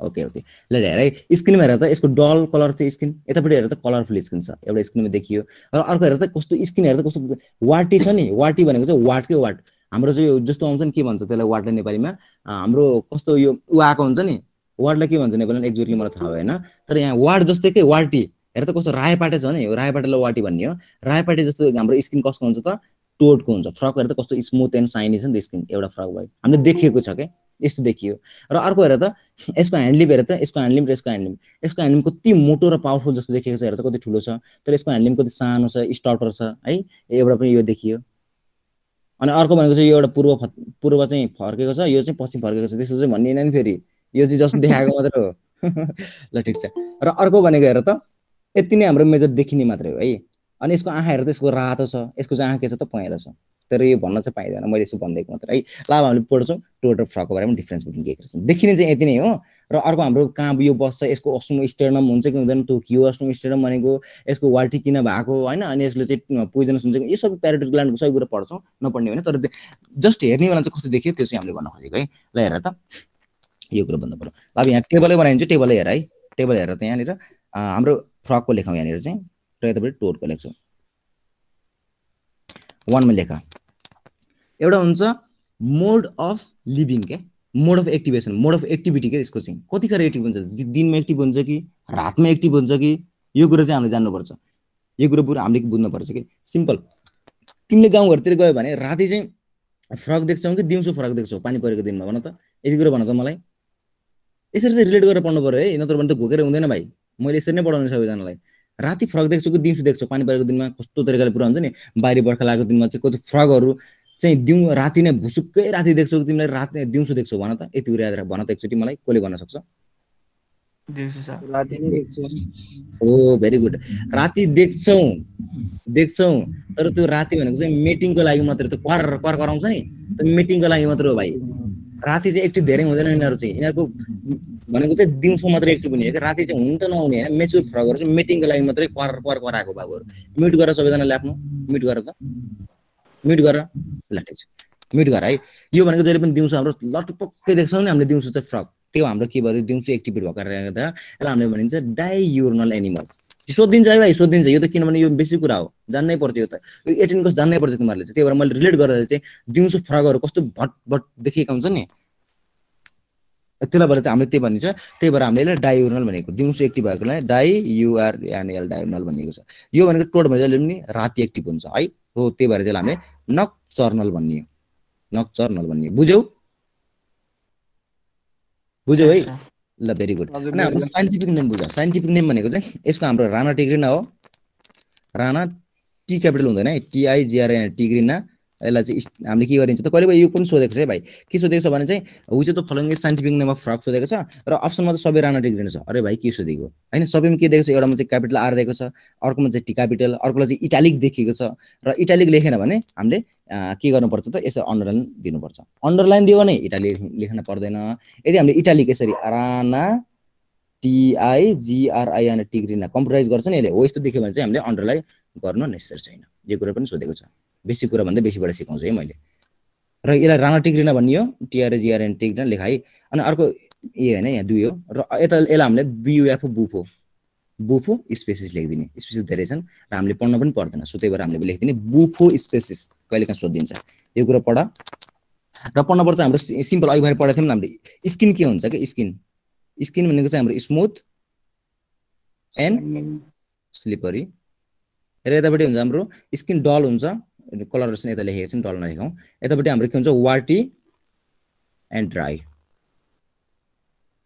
ओके ल हेर है स्क्रिनमा हेर त यसको डल कलर चाहिँ स्किन यतापट्टि हेर त कलरफुल स्किन छ एउटा स्क्रिनमा देखियो र अर्को हेर त कस्तो स्किन हेर त कस्तो वाटी छ नि वाटी भनेको चाहिँ वाटकै वाट हाम्रो चाहिँ जस्तो आउँछ नि के भन्छ त्यसलाई वाटलाई नेपालीमा हाम्रो कस्तो यो उआको हुन्छ नि वाटलाई के भन्छ नेपालीमा एक्ज्याक्टली मलाई थाहा भएन तर यहाँ वाट जस्तैकै वाटी हेर त कस्तो रायपाटे छ नि रायपाटेलाई वाटी भन्ने हो रायपाटे जस्तो हाम्रो स्किन कसको हुन्छ त टोडको हुन्छ फ्रक हेर त कस्तो स्मुथ एन्ड साइनी छ नि त स्किन एउटा फ्रक भयो हामीले देखेको छ के यस्तो देखियो र अर्को हेर त यसको ह्यान्डलिम हेर त यसको ह्यान्डलिम र यसको ह्यान्डलिम कति मोटो र पावरफुल जस्तो देखिएको छ हेर त कति ठुलो छ तर यसको ह्यान्डलिम कति सानो छ स्टार्टर छ है एउटा पनि यो देखियो अनि अर्को भनेको चाहिँ यो एउटा पूर्व चाहिँ फर्केको छ यो चाहिँ पश्चिम फर्केको छ त्यस्तो चाहिँ भन्ने नि फेरि यो चाहिँ जस्तो देखाएको मात्र हो ल ठीक छ र अर्को भनेको हेर त यति नै हाम्रो मेजर देखिने मात्रै हो है अनि यसको आँखा हेर त यसको रातो छ यसको चाहिँ आँखा के छ त पहेँलो छ तर यो भन्न चाहिँ पाइदैन मैले यसो भन्दैको मात्र है ल अब हामीले पढ्छौँ टोड र फ्रकको बारेमा डिफ्रेन्स बिट्विन के छ देखिने चाहिँ यति नै हो र अर्को हाम्रो कहाँ यो बस्छ यसको अस्टोम स्टेर्नम हुन्छ कि हुँदैन टोकियो अस्टोम स्टेर्नम भनेको यसको वाटी किन भएको हैन अनि यसले चाहिँ पोइजनस हुन्छ यो सबै प्यारोटिड ग्ल्यान्डको सबै कुरा पढ्छौँ नपढ्ने भने तर जस्ट हेर्ने बेला चाहिँ कस्तो देखियो त्यो चाहिँ हामीले भन्न खोजेको है ल हेर त यो कुरा भन्नु पर्यो अब यहाँ टेबलै बनाइन्छ टेबलै हेर है टेबल हेर त यहाँनिर हाम्रो फ्रकको लेखौँ यहाँनिर चाहिँ र यतापट्टि टोडको लेख्छौँ 1 मा लेख एउटा हुन्छ मोड अफ लिभिङ के mode of activation mode of activity के यसको चाहिँ कतिखेर एक्टिभ हुन्छ दिनमा एक्टिभ हुन्छ कि रातमा एक्टिभ हुन्छ कि यो कुरा चाहिँ हामीले जान्नुपर्छ यो कुरा पुरा हामीले बुझ्नुपर्छ कि सिम्पल तिमीले गाउँघरतिर गयो भने राति चाहिँ फ्रक देख्छौ कि दिउँसो फ्रक देख्छौ पानी परेको दिनमा भन त यति कुरा भन त मलाई यसरी चाहिँ रिलेट गरेर पढ्नु पर्यो है नत्र भने त घोकेर हुँदैन भाइ मैले यसरी नै पढाउने सबैजनालाई राति फ्रक देख्छु कि दिउँसो देख्छौ पानी परेको दिनमा कस्तो तरिकाले पुरा हुन्छ नि बाहिर बर्खा लागेको दिनमा चाहिँ कति फ्रकहरु चाहिँ राति नै भुसुक्कै राति देख्छौ कि तिमीले राति दिउँसो देख्छौ भन त यति कुरा याद राख भन त एकचोटी मलाई कसले भन्न सक्छ दिउँसो सर राति नै देख्छु ओ भेरी गुड राति देख्छौ तर त्यो राति भनेको चाहिँ मिटिङको लागि मात्र त्यो कर कराउँछ नि त्यो मिटिङको लागि मात्र हो भाइ राति चाहिँ एक्टिभ धेरै हुँदैन यिनीहरु चाहिँ यिनीहरुको भनेको चाहिँ दिउँसो मात्र एक्टिभ हुने हो कि राति चाहिँ हुन त नहुने हैन मेच्युर फ्रकहरु चाहिँ मिटिङको लागि मात्रै कर कराएको बाबुहरु म्युट गरेर सबैजनाले आफ्नो म्युट गरेर त म्युट गरेर ल ठीक छ म्युट गर है यो भनेको जहिले पनि दिउँसो हाम्रो लटपक्कै देख्छौँ नि हामीले दिउँसो चाहिँ फ्रक त्यो हाम्रो के भयो दिउँसो एक्टिभ भएको कारणले गर्दा यसलाई हामीले भनिन्छ डाइयुर्नल एनिमल सोधिन्छ है भाइ सोधिन्छ यो त किनभने यो बेसिक कुरा हो जान्नै पर्छ यो त यो 18 क्लास जान्नै पर्छ तिमीहरुले चाहिँ त्यही भएर मैले रिलेट गरेर चाहिँ दिउँसो फ्रकहरु कस्तो भट देखेका हुन्छ नि त्यसलाई भएर त हामीले त्यही भनिन्छ त्यही भएर हामीले डाइयुर्नल भनेको दिउँसो एक्टिभ भएकोलाई डाइयुआरएनएल डाइयुर्नल भनेको छ यो भनेको टोड भनेको पनि राति एक्टिभ हुन्छ है हो त्यही भएर चाहिँ हामीले नक्चर्नल भन्ने बुझ्यौ है ल भेरी गुड अनि हाम्रो साइन्टिफिक नेम बुझ साइन्टिफिक नेम भनेको चाहिँ यसको हाम्रो राणा टिग्रिना हो राणा टी क्यापिटल हुँदैन है TIGRANA टिग्रिना यसलाई चाहिँ हामीले के गरिन्छ त कहिले यो पनि सोधेको छ है भाइ के सोधेको छ भने चाहिँ हुइज the following scientific name of frock सोधेको छ र अप्सनमा त सबै राणा टिग्रिना छ अरे भाइ के सोधेको हैन सबैमा के दिएको छ एउटामा चाहिँ क्यापिटल आर दिएको छ अर्कोमा चाहिँ टी क्यापिटल अर्कोलाई चाहिँ इटालिक देखिएको छ र इटालिक लेखेन भने हामीले के गर्नुपर्छ त यसरी अन्डरलाइन दिनुपर्छ अन्डरलाइन दियो भने इटालिक लेख्न पर्दैन यदि हामीले इटालिक यसरी राणा TIGRANA टिग्रिना कम्प्युटराइज गर्छ नि यसले हो यस्तो देख्यो भने चाहिँ हामीले अन्डरलाइन गर्न नेसेसरी छैन यो कुरा पनि सोधेको छ बेसिक कुरा भन्दा बेसीबाट सिकाउँछु है मैले र यसलाई राणा टिग्रिना भन्ने हो TIGRANA टिग्रिना लेखाइ अनि अर्को ए हैन यहाँ 2 हो र यता यसलाई हामीले बुएफओ बुफो स्पेसिस लेखिदिने स्पेसिस धेरै छन् र हामीले पढ्न पनि पर्दैन सो त्यही भएर हामीले लेखिदिने बुफो स्पेसिस कहिलेकाहीँ सोधिन्छ यो कुरा पढ र पढ्न पर्छ हाम्रो सिम्पल अघि भएर पढाएको थियौँ हामीले स्किन के हुन्छ के स्किन भनेको चाहिँ हाम्रो स्मुथ एन्ड स्लिपरी र यतापट्टि हुन्छ हाम्रो स्किन डल हुन्छ कलर चाहिँ यता लेखेको छ डल नलेखौँ यतापट्टि हाम्रो के हुन्छ वाटी एन्ड ड्राई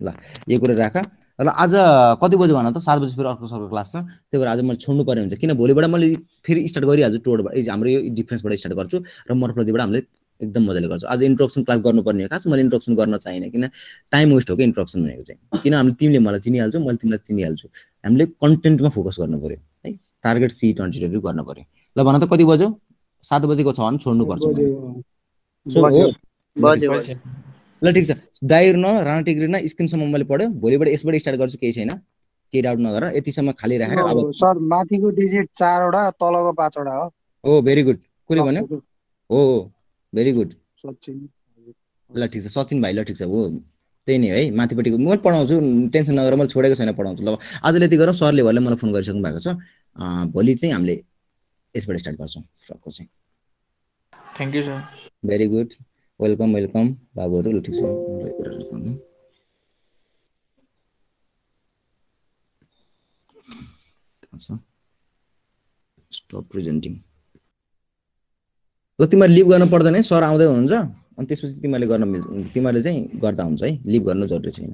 ल यो कुरा राख ल आज कति बजे भन त 7 बजे फेरि अर्को सरको क्लास छ त्यही भएर आज मैले छोड्नु पर्ने हुन्छ किन भोलिबाट मैले फेरि स्टार्ट गरिहाल्छु टोडबाट हाम्रो यो डिफरेन्सबाट स्टार्ट गर्छु र मर्फोलोजीबाट हामीले एकदम मजाले गर्छु आज इन्ट्रोडक्सन क्लास गर्नुपर्ने हो खास मैले इन्ट्रोडक्सन गर्न चाहिएन किन टाइम वेस्ट हो कि इन्ट्रोडक्सन भनेको चाहिँ किन हामीले तिमीले मलाई चिनिहाल्छौ मैले तिमीलाई चिनिहाल्छु हामीले कन्टेन्टमा फोकस गर्नु पर्यो है टार्गेट C22 गर्न पर्यो ल भन त कति बज्यो 7 बजेको छ भने छोड्नु पर्छ ल ठिक छ डायर्न राणा टिग्रीन स्किनसम्म मैले पढ्यो भोलिबाट यसबाट स्टार्ट गर्छु केही छैन केही डाउट नगर यतिसम्म खाली राखेर अब सर माथिको डिजिट 4 वटा तलको 5 वटा हो ओ भेरी गुड कुले भन्यो हो भेरी गुड सचिन ल ठिक छ सचिन भाइ ल ठिक छ हो त्यही नै है माथिपट्टिको म पढाउँछु टेन्सन नगर मैले छोडेको छैन पढाउँछु ल आजले यति गरौँ सरले भले मलाई फोन गरिसक्नु भएको छ भोलि चाहिँ हामीले यसबाट स्टार्ट गर्छौँ फ्रकको चाहिँ thank you sir very good welcome बाबुहरू ल ठिक छ स्टप प्रेजेन्टिङ ल तिमीले लिभ गर्न पर्दैन है सर आउँदै हुनुहुन्छ अनि त्यसपछि तिमीले चाहिँ गर्दा हुन्छ है लिभ गर्नु जरुरी छैन